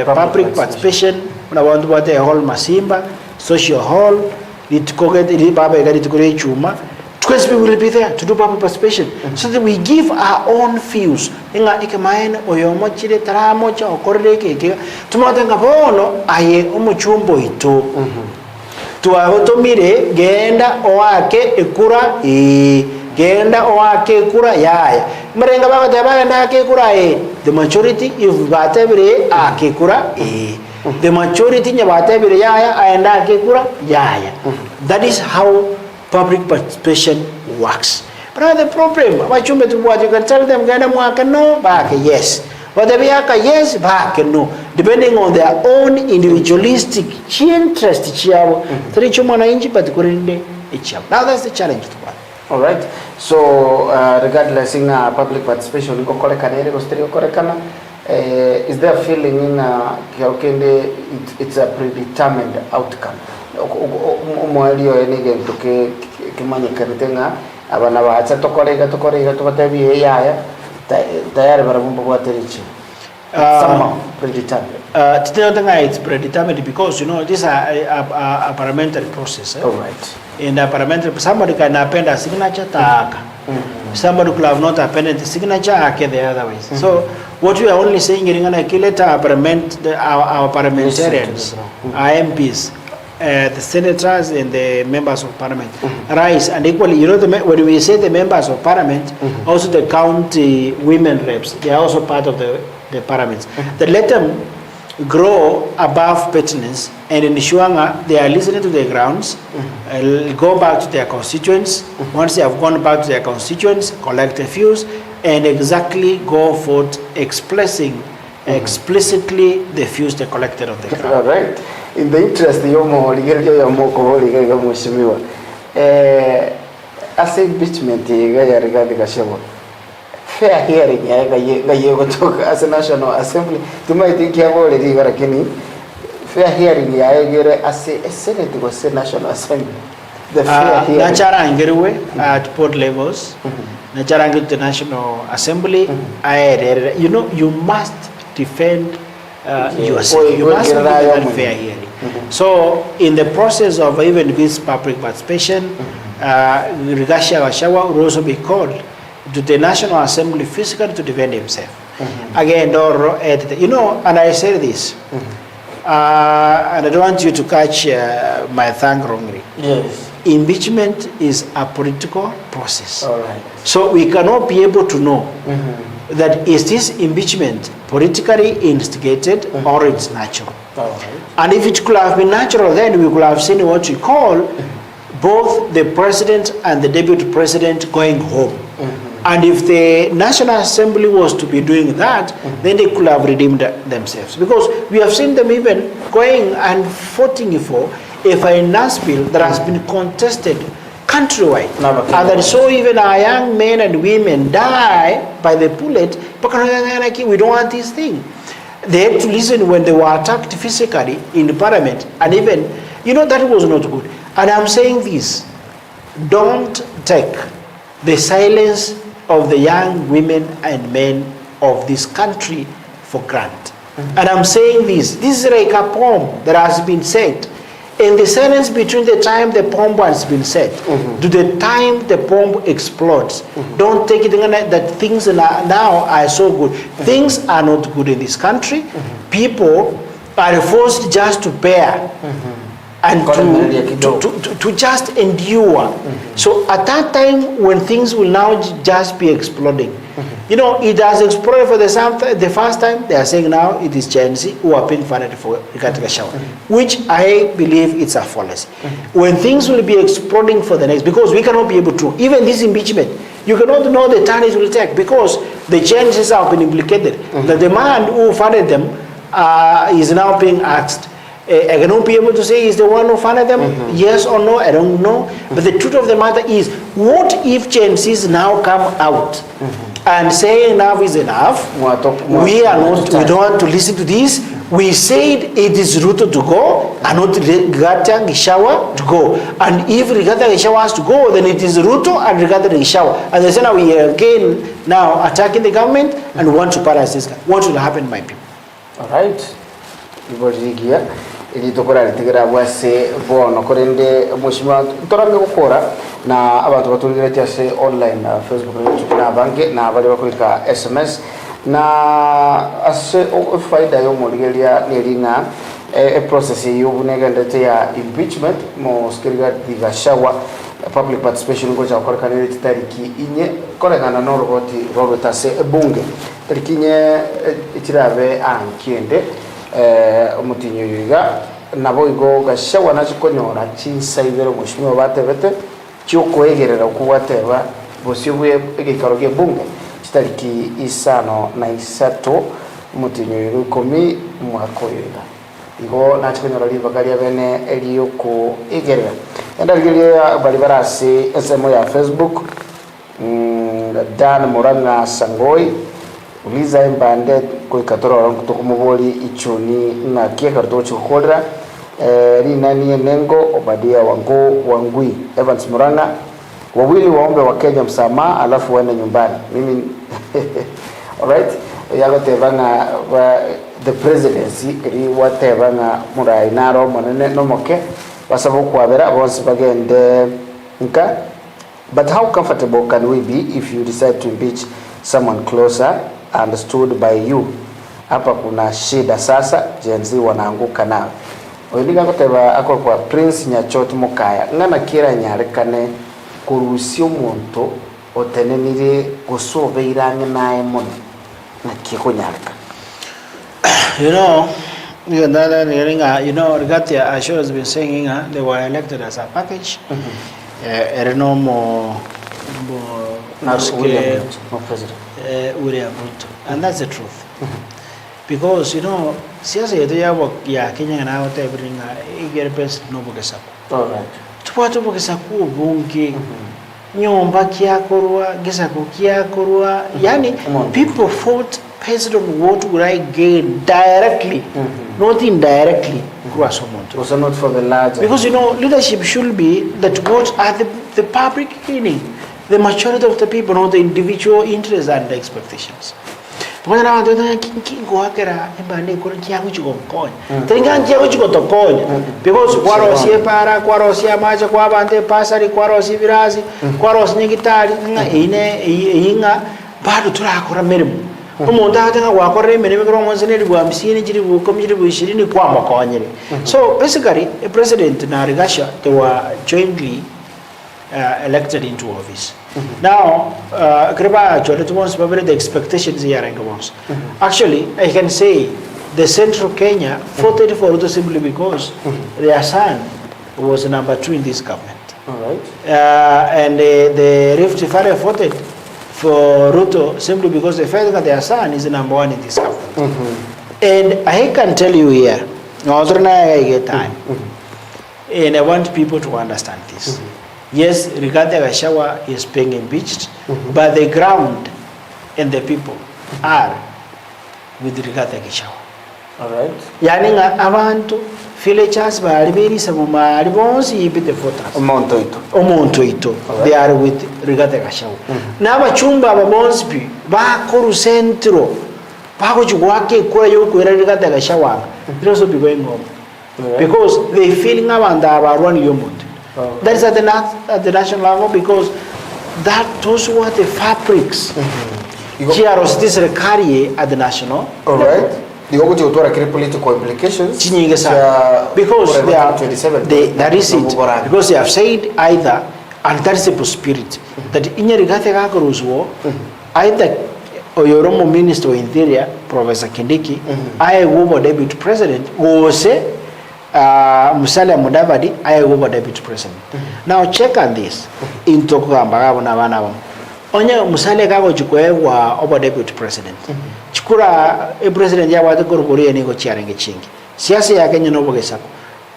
public participation. When I want to buy a hall Masimba, social hall, it to get the Baba to create Chuma. 12 people will be there to do public participation, so that we give our own views. Inga ikamaena oyomochire taramocha okoreke tumatenga bono aye omuchumbo ito tuahotomire genda oake ekura genda oake ekura yaya mrenga bakata bagenda ake ekura the majority if batebire ake ekura the majority nyabatebire yaya aenda ake ekura yaya. That is how public participation works. But the problem, you can tell them, no, back, yes. But the yes, back, no. Depending on their own individualistic interest. Now that's the challenge to one.
All right. So, regardless in public participation, is there a feeling in it's a predetermined outcome? Umwelio enige tuke kimanye keritenga abana bacha tokorega tubatebiye yaya tayari barabumba kwaterichi. Somehow predetermined.
It's predetermined because this is a parliamentary process.
All right.
In a parliamentary, somebody can append a signature tag. Somebody could have not appended the signature the other ways. So what we are only saying is let our parliamentarians, our MPs, the senators and the members of parliament rise and equally, when we say the members of parliament, also the county women reps, they are also part of the parliaments. That let them grow above pettiness and ensure they are listening to the grounds, go back to their constituents. Once they have gone back to their constituents, collect the views, and exactly go forth expressing explicitly the views they collected on the ground.
All right. In the interest of as impeachment, fair hearing as a National Assembly, to my think you have already fair hearing as a Senate was a National Assembly. The fair hearing
at both levels, at the National Assembly, you must defend yourself. You must give a fair hearing. So, in the process of even this public participation, GACHAGUA will also be called to the National Assembly physically to defend himself. Again, and I say this, and I don't want you to catch my tongue wrongly.
Yes.
Impeachment is a political process.
All right.
So we cannot be able to know that is this impeachment politically instigated or it's natural.
All right.
And if it could have been natural, then we could have seen what we call both the president and the deputy president going home. And if the National Assembly was to be doing that, then they could have redeemed themselves. Because we have seen them even going and voting for a finance bill that has been contested countrywide. And that so even our young men and women die by the bullet, we don't want this thing. They had to listen when they were attacked physically in the parliament. And even, that was not good. And I'm saying this, don't take the silence of the young women and men of this country for granted. And I'm saying this is like a poem that has been said. In the silence between the time the bomb has been set to the time the bomb explodes, don't take it that things now are so good. Things are not good in this country. People are forced just to bear and to just endure. So at that time when things will now just be exploding, it has exploded for the first time. They are saying now it is Gen Z who are being funded for GACHAGUA, which I believe it's a fallacy. When things will be exploding for the next, because we cannot be able to, even this impeachment, you cannot know the turn it will take because the changes have been implicated. The man who funded them is now being asked. I cannot be able to say is the one who funded them, yes or no, I don't know. But the truth of the matter is, what if Gen Zs now come out and say enough is enough? We don't want to listen to this. We said it is Ruto to go and not GACHAGUA to go. And if GACHAGUA has to go, then it is Ruto and GACHAGUA. And they say now we are again now attacking the government and want to paralyze this guy. What will happen, my people?
All right. Ilitokora litigera bwase bono korende mushima torambe gukora na abantu batulirete se online na Facebook na YouTube na bange na bali bakulika SMS na ase faida yo moligelia nelinga process y'obunega ndete ya impeachment mo skiriga GACHAGUA public participation ngo cha kwa kanele tariki inye kolekana no Robert ase bunge tariki inye itirabe ankiende umutinyo yiga nabo igo GACHAGUA nakikonyora chinsaibero mushimwe batebete cyokwegerera kubateba bosibwe igikaroge bunge tariki isano na isato umutinyo yiga 10 mwaka yiga igo nakikonyora libagalia bene eliyoko igerera endaligelia bali barasi SMO ya Facebook Dan Muranga Sangoi uliza mbande ko ikatora kutoka kumuboli ICHUNI na kia karto chukodra nani nengo Obadia wangui Evans Muranga wawili waombe wa Kenya msamaha alafu waende nyumbani mimi alright yagotebanga the presidency ri watebanga murai naro monene nomoke basabo kwabera bonse bagende nka. But how comfortable can we be if you decide to impeach someone closer and stood by you? Hapa kuna shida sasa, Gen Z wanaanguka nawe. Oyidiga goteba ako kwa Prince Nyachot Mukaya ngana kira nyarekane kurusio muntu otenenire gusobeiranga nae mono na kiko nyareka.
Rigathi Gachagua has been saying they were elected as a package. William Ruto. And that's the truth. Because, siasa yetu ya Kenya na wote everything igere best no bugesa.
All right.
Tupatu bugesa ku bungi. Nyomba kiakorwa, gesa ku kiakorwa. Yani people fought based on what would I gain directly, not indirectly.
Also not for the larger.
Because leadership should be that what are the public gaining, the majority of the people, not the individual interests and expectations. Because kwarosie para, kwarosie macha, kwabante pasari, kwarosie virazi, kwarosie nyigitari, inga bado turakora merimu. Umuntu ahatanga wakora imirimo y'omwanzaneri bwa 50 jiri bu 20 kwa makonyere. So basically a president na Gachagua they were jointly elected into office. Now kriba jolet wants probably the expectations here and wants. Actually I can say the central Kenya voted for Ruto simply because their son was number 2 in this government.
All right.
And the Rift Valley voted for Ruto simply because the fact that their son is number 1 in this government. And I can tell you here, I get time, and I want people to understand this. Yes, Rigathi Gachagua is being impeached, but the ground and the people are with Rigathi Gachagua.
All right.
Yani abantu villagers bari sabuma bonsi yibite voters. Omonto ito. They are with Rigathi Gachagua. Naba chumba abonsi ba koru centro. Ba ko chugwake kora yo kwera Rigathi Gachagua. They also be going home. Because they feeling abanda abarwani yomuntu. That is at the national level because those were the fabrics. This carry at the national.
All right. The political implications
because that is it. Because they have said either, and that is the prosperity that in Rigathi Gachagua either Oyoromo Minister of Interior Professor Kindiki, I will deputy president, or say Musalia Mudavadi, I will deputy president. Now check on this in Tokugamba na Onya Musalia Gachagua over deputy president. Chukura a president ya watu korokori ni go chiarenge chingi. Siasa ya Kenya no bogesa.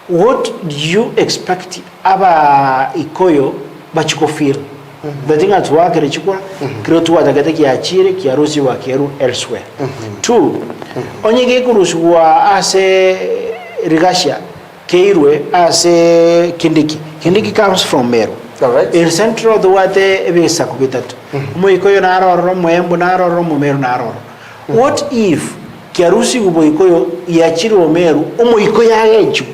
What do you expect aba ikoyo bachuko feel? The thing at work chukura kretu watagate ki achire ki arusi wa keru elsewhere. 2 onye ge kurusu wa ase Gachagua keirwe ase Kindiki comes from Meru.
Right.
In central the wate ebisa kubitatu. Mo ikoyo na aroro mo embu na aroro mo Meru na aroro. What if kiarusi uboikoyo yachiri Meru umoikoyo yaechu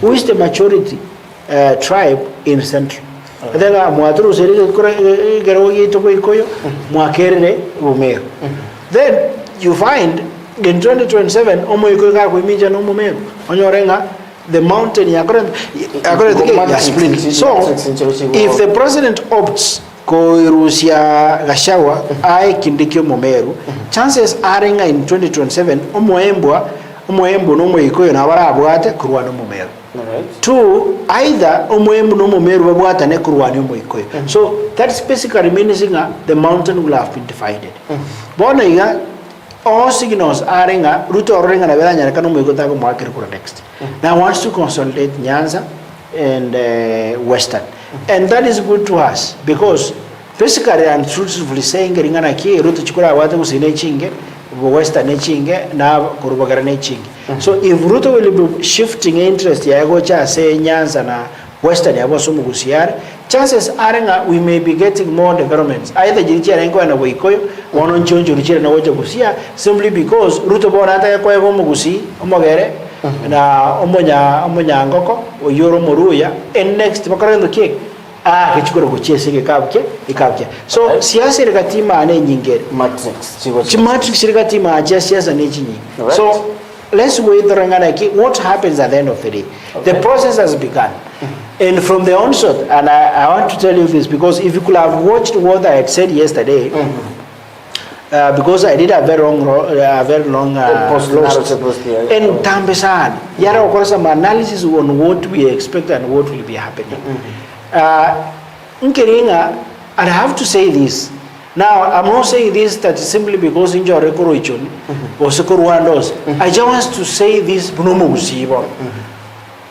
who is the majority tribe in central then mwaturu serike gero yito boikoyo mwakerere Meru then you find in 2027 umoikoyo ga kuimija no Meru onyorenga the mountain yakorent split. So if the president opts Koirusia Gachagua I Kindiki Meru, chances are in 2027 Omoembo no Moikoyo na Warabwate Kurwano Meru. 2 either Omoembo no Meru Babwata ne Kurwano Moikoyo. So that's basically meaning the mountain will have been divided. Bonaiga all signals are in Ruto Ring and Averanya Kano Moiko market next. Now wants to consolidate Nyanza and Western. And that is good to us because basically and truthfully saying ringana ki Ruto chukura watu kusine chinge Western chinge na kurubagara chinge. So if Ruto will be shifting interest ya gocha say Nyanza na Western yabo so mugusiare, chances are we may be getting more developments. Either jirichia rengo na Waikoyo, wono nchonjo richia na woja gusia, simply because Ruto bona ata kwa yabo mugusi, omogere, na omonya ngoko, oyoro moruya, and next makarendo kiek. Kichukuru kuchia ikabke. So siasa irikatima ane nyingere. Matrix irikatima aja siasa ne chinyi. So let's wait the ranganaki. What happens at the end of the day? The process has begun. And from the onset, and I want to tell you this because if you could have watched what I had said yesterday, because I did a very long post, and Tambesan, yara of course some analysis on what we expect and what will be happening. Nkeringa, and I have to say this. Now, I'm not saying this that simply because in your record or Sekoruandos. I just want to say this Bunomusi.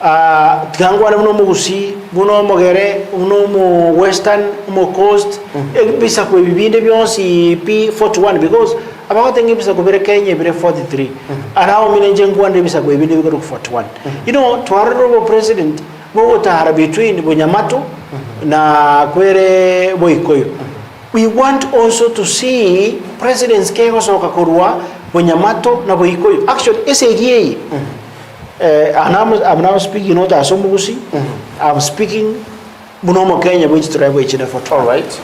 Tangwana Bunomusi, Buno Mogere, Uno Western, Mo Coast, Bisa Bibinde Bionsi P41 because about the Bisa Kenya 43. And how many Jangwan Bisa Bibinde 41. You know, to our president. Between Bunyamato na Kwere Boikoyo. We want also to see Presidents Kegos Okakurwa, Bunyamato na Boikoyo. Actually, SAGA. I'm now speaking not as Somugusi. I'm speaking Bunomo Kenya, which tribe which for all right.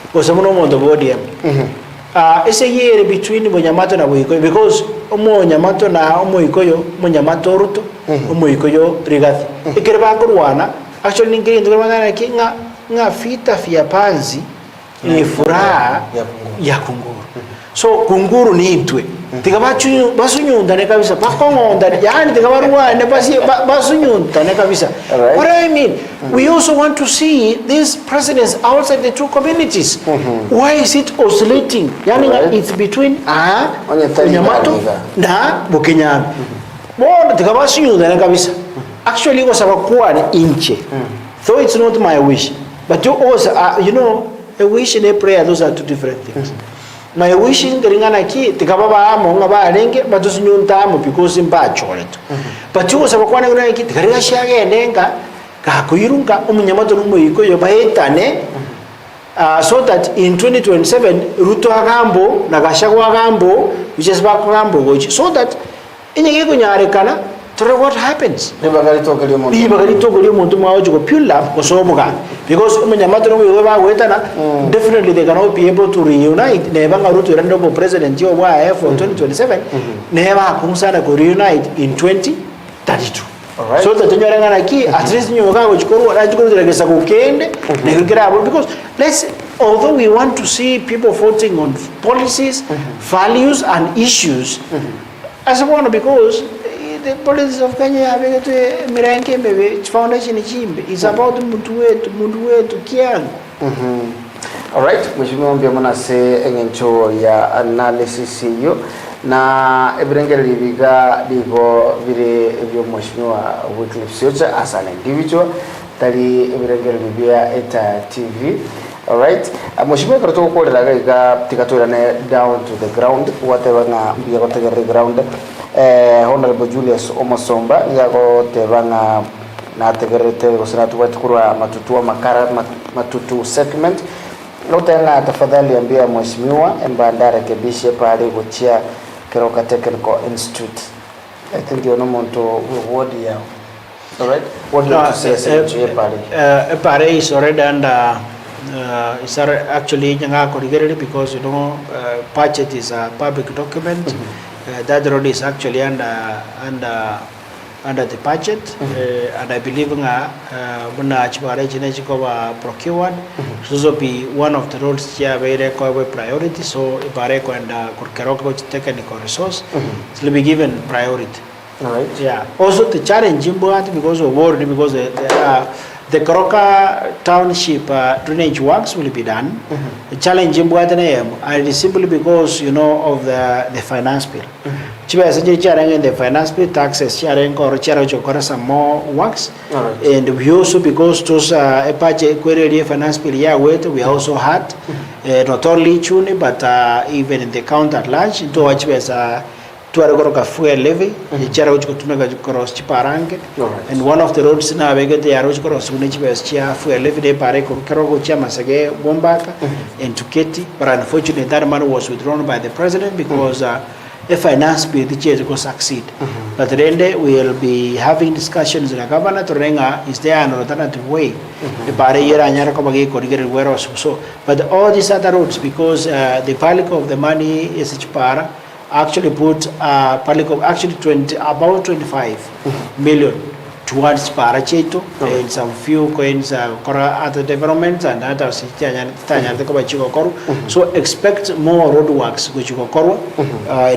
Because I'm on the podium. SAGA between Bunyamato na Boikoyo because Omo Nyamato na Omo Ikoyo, Munyamato Ruto, Omo Ikoyo Rigathi. Ikireba kuruana, actually ngiri ndurumana nga fita fia panzi ni furaha ya kunguru. So kunguru ni intwe. Tikabachu basunyunda ne kabisa pakongonda yani tikabaruwa ne basunyunda ne kabisa. What I mean, we also want to see these presidents outside the two communities. Why is it oscillating? Yani it's between Nyamato na Bukenyami. Bona tikabasunyunda ne kabisa. Actually was abakuwa ni inche. Though it's not my wish, but you also you know, a wish and a prayer, those are two different things. My wishing ringana ki tikababa amo ngaba arenge batusinyunta amo because imba choleto. But you was abakwana ngana ki tikariga shage nenga ka kuyirunga umunyamato n'umuyiko yobahetane so that in 2027 Ruto agambo na Gachagua agambo which is back agambo which so that inyege kunyarekana to what happens. Because definitely they cannot be able to reunite. Never to random president for 2027. Never reunite in 2032. Right. So that at least because although we want to see people voting on policies, values and issues, as one because the politics of Kenya foundation is about mundu wetu kiangu.
Alright, mheshimiwa mbona se engencho ya analysis hiyo na ebrengere libiga digo vile vyo mheshimiwa Wycliffe Sioccha as an individual tali ebrengere libia eta TV. Alright, mheshimiwa kato ko daga tikatorane down to the ground whatever na biya ko tegere ground. Honorable Julius Omosomba yago tebanga na tegerete usanatu wetu kurwa matutua makara matutu segment lotena tafadhali ambia mheshimiwa embanda rekebishe pale kuchia Keroka Technical Institute. I think you know monto word ya. All right, what do you say
pare is already under it's actually nyanga corrigated because you know budget is a public document. That road is actually under the budget, and I believe procured. So be one of the roads here very priority. So Ibareko and Kurkeroko technical resource will be given priority.
All right.
Yeah. Also the challenge because of war, because the Keroka Township drainage works will be done. The challenge in and simply because you know of the finance bill. The finance bill taxes sharing or some more works. And we also because those finance bill we also had not only ICHUNI but even in the count at large to tuare koroka fuel levy ichara uchi kutumeka cross chiparange
Alright.
and one of the roads na vegete yaro uchi cross kune chibes chia fuel levy de pare koro chia masage bombaka and tuketi, but unfortunately that money was withdrawn by the president because a finance bill the church will succeed. But then we will be having discussions in the governor to renga is there an alternative way the pare yera nyara ko bagi ko digere wero so but all these other roads because the public of the money is chipara actually put public of actually about 25 million towards Paracheto and some few coins other developments and others so expect more roadworks which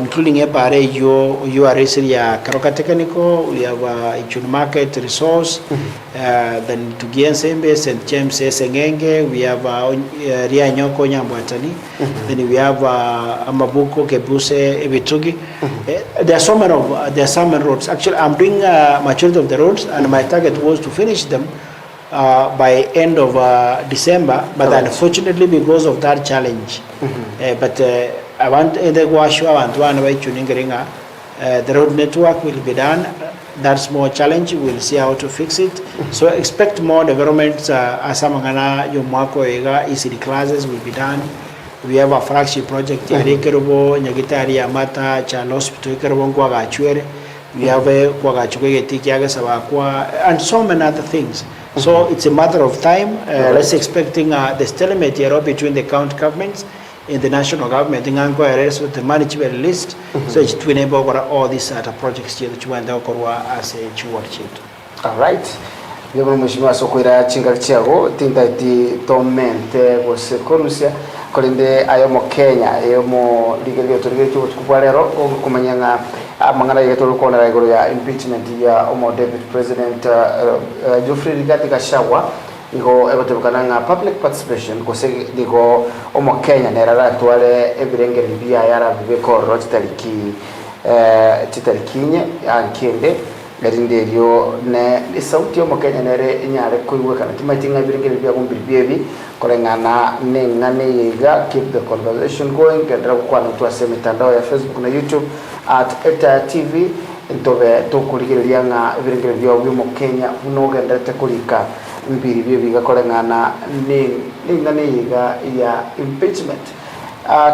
including a you are Karoka Technical, we have ICHUNI market resource, then to Giensembe, St. James Sengenge, we have Ria Nyoko Nyambwatani, then we have Amabuko, Kebuse, Ebitugi. There are so many roads. Actually, I'm doing majority of the roads, and my target was to finish them by end of December. But unfortunately, because of that challenge, but I want the road network will be done. That's more challenge. We'll see how to fix it. So expect more developments. Asamangana Yomako Ega ECD classes will be done. We have a flagship project Yarekerobo, Nyagitari Amata, Chal Hospital, GACHUGA. We have a GACHAGUA and so many other things. So it's a matter of time. Let's expecting the stalemate between the county governments and the national government. So the management list, so it's to enable all these other projects here that you want as a stewardship.
All right. Yabona mheshimiwa sokoira chinga chiago tinta ti tomente gose korusia kolinde ayomo Kenya ayomo ligelio torigero tukubwarero kumanyanga amangana yeto lukona igoro ya impeachment ya omo David President Geoffrey Rigati Gachagua iko egotebukananga public participation gose digo omo Kenya nerara twale ebirenge bibia yara bibeko rochitariki chitarikinye ankende garinderio ne sauti yo Kenya nere nyare kuiwe kana timatinga birengere bya gumbiribyebi kolengana ne ngane yiga keep the conversation going kendra kwa ntu aseme mitandao ya Facebook na YouTube @ETA TV ntobe tokuligiria nga birengere bya mu Kenya uno gendete kulika mbiribyebi gakolengana ne ngane yiga ya impeachment.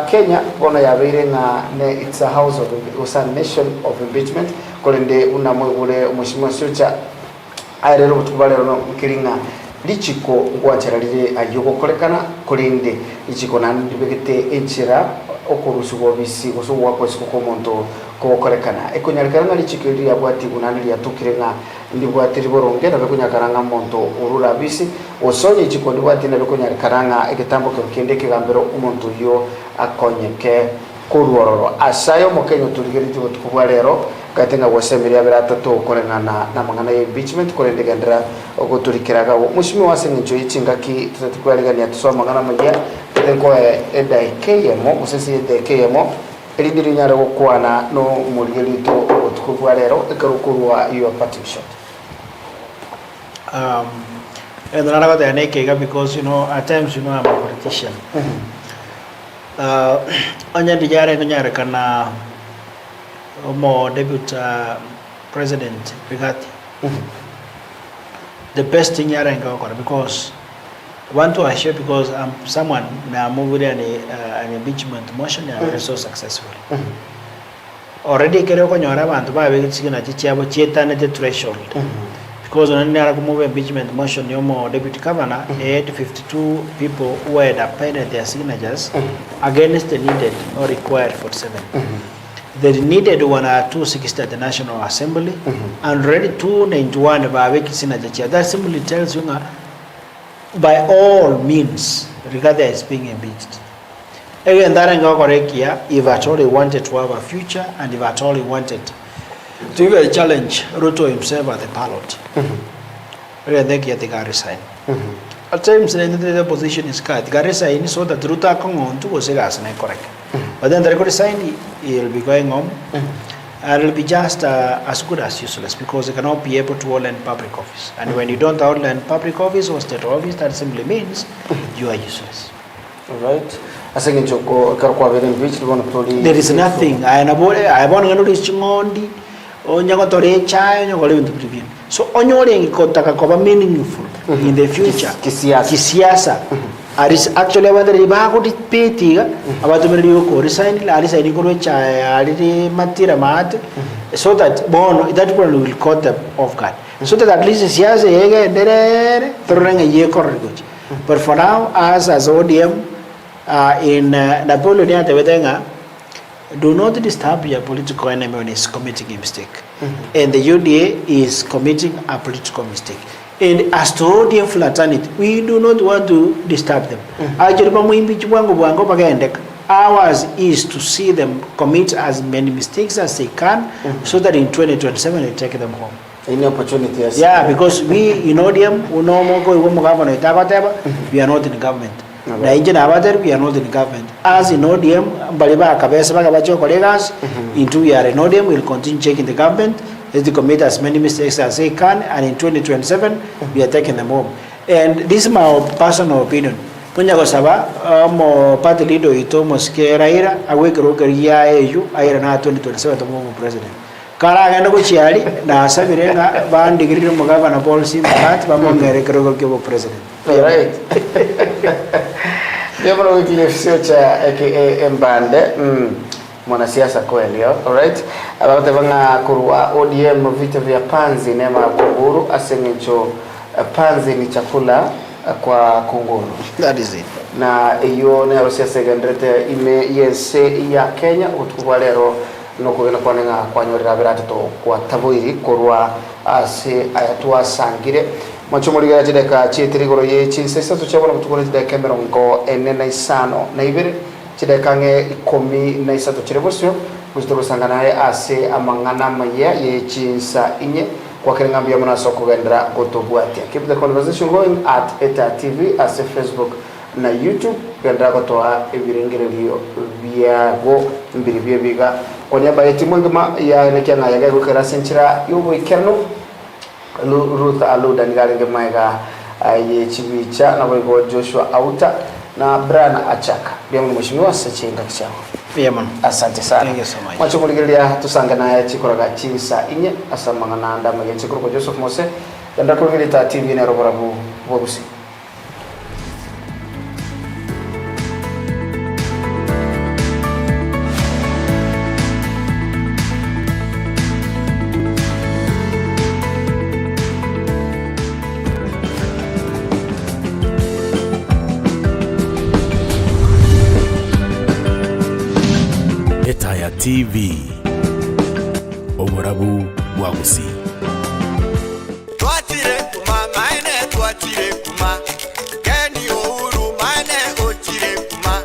Kenya bona yabeire nga ne it's a house of was a nation of impeachment kolende una mwegule mheshimiwa SIOCHA airero butubalero no kiringa lichiko ngwacheralire ayuko kolekana kolende lichiko nan dibegete enchira okurusu bobisi gosuwa kwesiko komonto ko kolekana ekonyalekana lichiko iri abwati kunani ya tukirenga ndi bwatiri borongera bekunyakaranga monto urura bisi osonye chiko ndi bwati na bekunyakaranga egetambo kende kigambero umuntu yo akonyeke kuruororo asayo Mukenya turigeri tukubwarero gatenga gwasemeria beratatu kolengana na mangana ya impeachment kolende gendera okuturikiraga mushimi wasenye ncho ichingaki tutatukwalingania tusoma mangana mujya tenko eda KMO musesi eda KMO elidiri nyara gukwana no murigelito tukubwarero ekarukurwa your parting shot.
And another thing I make because at times I'm a politician. Anya dijare kunyare kana mo debut president Rigati. The best thing yara ngakora because I want to assure because I'm someone na moved an impeachment motion and so successful. Already kero konyora bantu ba begitsigina chichabo chetane the threshold. Because when I move impeachment motion, your deputy governor had 52 people who had appended their signatures against the needed or required 47. The needed 260 at the National Assembly and ready 291 by signature. That simply tells you by all means, regardless as being impeached. Again, that correct here. If at all he wanted to have a future, and if at all he wanted to even challenge Ruto himself at the ballot, I think he had resign. At times, the position is cut. He resign so that Ruto can on to was correct. But then the resign, he'll be going home, and it'll be just as good as useless because he cannot be able to hold in public office. And when you don't hold in public office or state office, that simply means you are useless.
All right. asenge choko karkwa vile beach libona toli
there is nothing I want to reach ngondi onyago tore chayo nyago le preview so onyole ngikotaka kwa meaningful in the future kisiasa aris actually whether iba ko dipetiga abatu meriyo ko resign la resign ko chaya ali matira mat so that bono that people will caught them off guard so that at least siasa yege derere torrenga ye korrigoch but for now as ODM in Napoleon Tavetenga, do not disturb your political enemy when he's committing a mistake. And the UDA is committing a political mistake. And as to ODM fraternity, we do not want to disturb them. Ours is to see them commit as many mistakes as they can so that in 2027 they take them home.
Any opportunity, yes.
Yeah, because we in ODM, we are not in the government. Na inje na abater we are not in the government. As in ODM, baliba kabesa bakabacho colleagues into we are in ODM, we'll continue checking the government as they commit as many mistakes as they can, and in 2027 we are taking them home. And this is my personal opinion. Punya ko saba mo party leader ito moske raira awekero kariya eju ayira na 2027 to mo president. Kara gana ko chiali na sabire na ban degree mo gavana policy but ba mo ngere kero ko president.
Right. HON.WYCLIFF SIOCHA aka Mbande mwanasiasa kweli, alright. Abate banga kurwa ODM vita vya panzi nema kunguru asengecho panzi ni chakula kwa kunguru.
That is it.
Na iyo ne siasa gendrete ime yense ya Kenya utukubalero nokugena kwanenga kwanyorera birate to kwa taboiri kurwa ase ayatua sangire macho muri gaje deka chitiri goro ye chinsesa to chabona kutukore deka merongo enena isano na ibere chideka nge 13 chirebosyo kuzitoro sangana ye ase amangana maya ye chinsa inye kwa kirengambia muna soko gendra gotobwati. Keep the conversation going at ETA TV as Facebook na YouTube gendra gotoa ebirengerero bia go mbiri biga kwa niaba ya timu ngama ya nekianga ya gago kera senchira yubo ikerno Ruth Aluda nigaringe maiga ye chibicha na wego Joshua Auta na Brian Achaka bia mheshimiwa Sechenga Kichao.
Yeah man,
asante sana.
Thank you so much.
Macho muligelia tusanga na chikoraga chinsa inye asamanga na ndama ya chikoro ko Joseph Mose ndako ngilita TV ne roborabu bogusi.
TV Oborabu Wagusi.
Twatire kuma maine twatire kuma Keni ouru maine otire kuma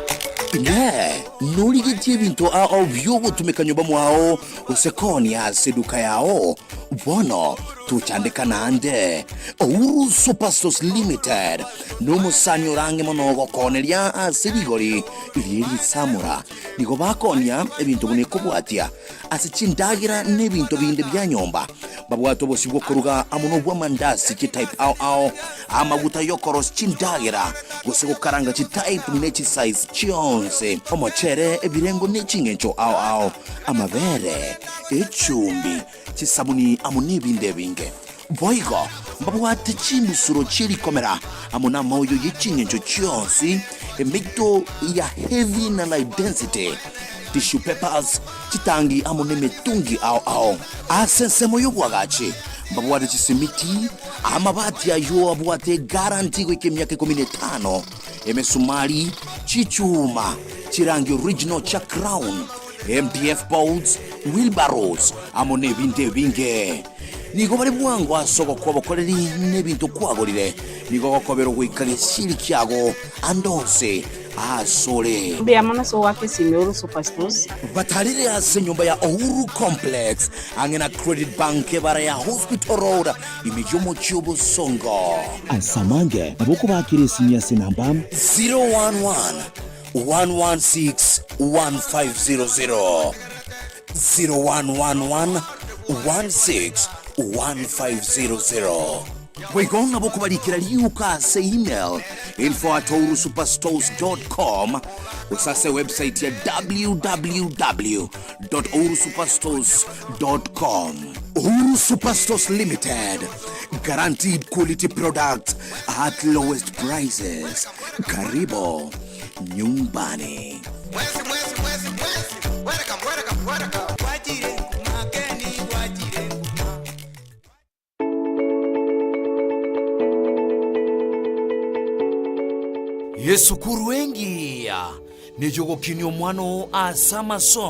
nuligitie bintu ao vyogo tumekanyumba mwao usekoni ya seduka yao bono tuchandika nande Ouru Superstores Limited numusanyo range monogo konelia asirigori liri samura nigo bakonya ebintu bune kubwatia asichindagira nebintu binde bya nyomba babwato bosibwo kuruga amuno bwa mandasi ki type ao amaguta yokoros chindagira gusego karanga chi type nechi size chionse omochere ebirengo nechingencho ao amabere echumbi chisabuni amune binde binge boigo babwate chimusuro chiri komera amuna moyo yechingencho chionsi emito ya heavy na light density tissue papers chitangi amune metungi ao asensemo yogwagachi babwate chisimiti amabati ayo abwate guarantee kwa miaka 15 emesumari chichuma chirangi original cha crown MDF boards wheelbarrows amune binde binge nigo bari bwangu asoko kwa bakoreri nebintu kwagorire nigo gokobero gwikage shiri kyago andose asole
Mbiamana so wake Ouru Superstores
batarire ase nyumba ya Ouru Complex angena Credit Bank bara ya Hospital Road imijomo chiobo songo asamange aboko bakire sinya sinamba 011 116 1500 0111 16 1500 Wigona bokubalikira liuka se email info@ourusuperstores.com usase website ya www.ourusuperstores.com. Ouru Superstores Limited, guaranteed quality product at lowest prices. Karibo nyumbani. Yesu kuru wengi ni jogo kinyo mwano asama so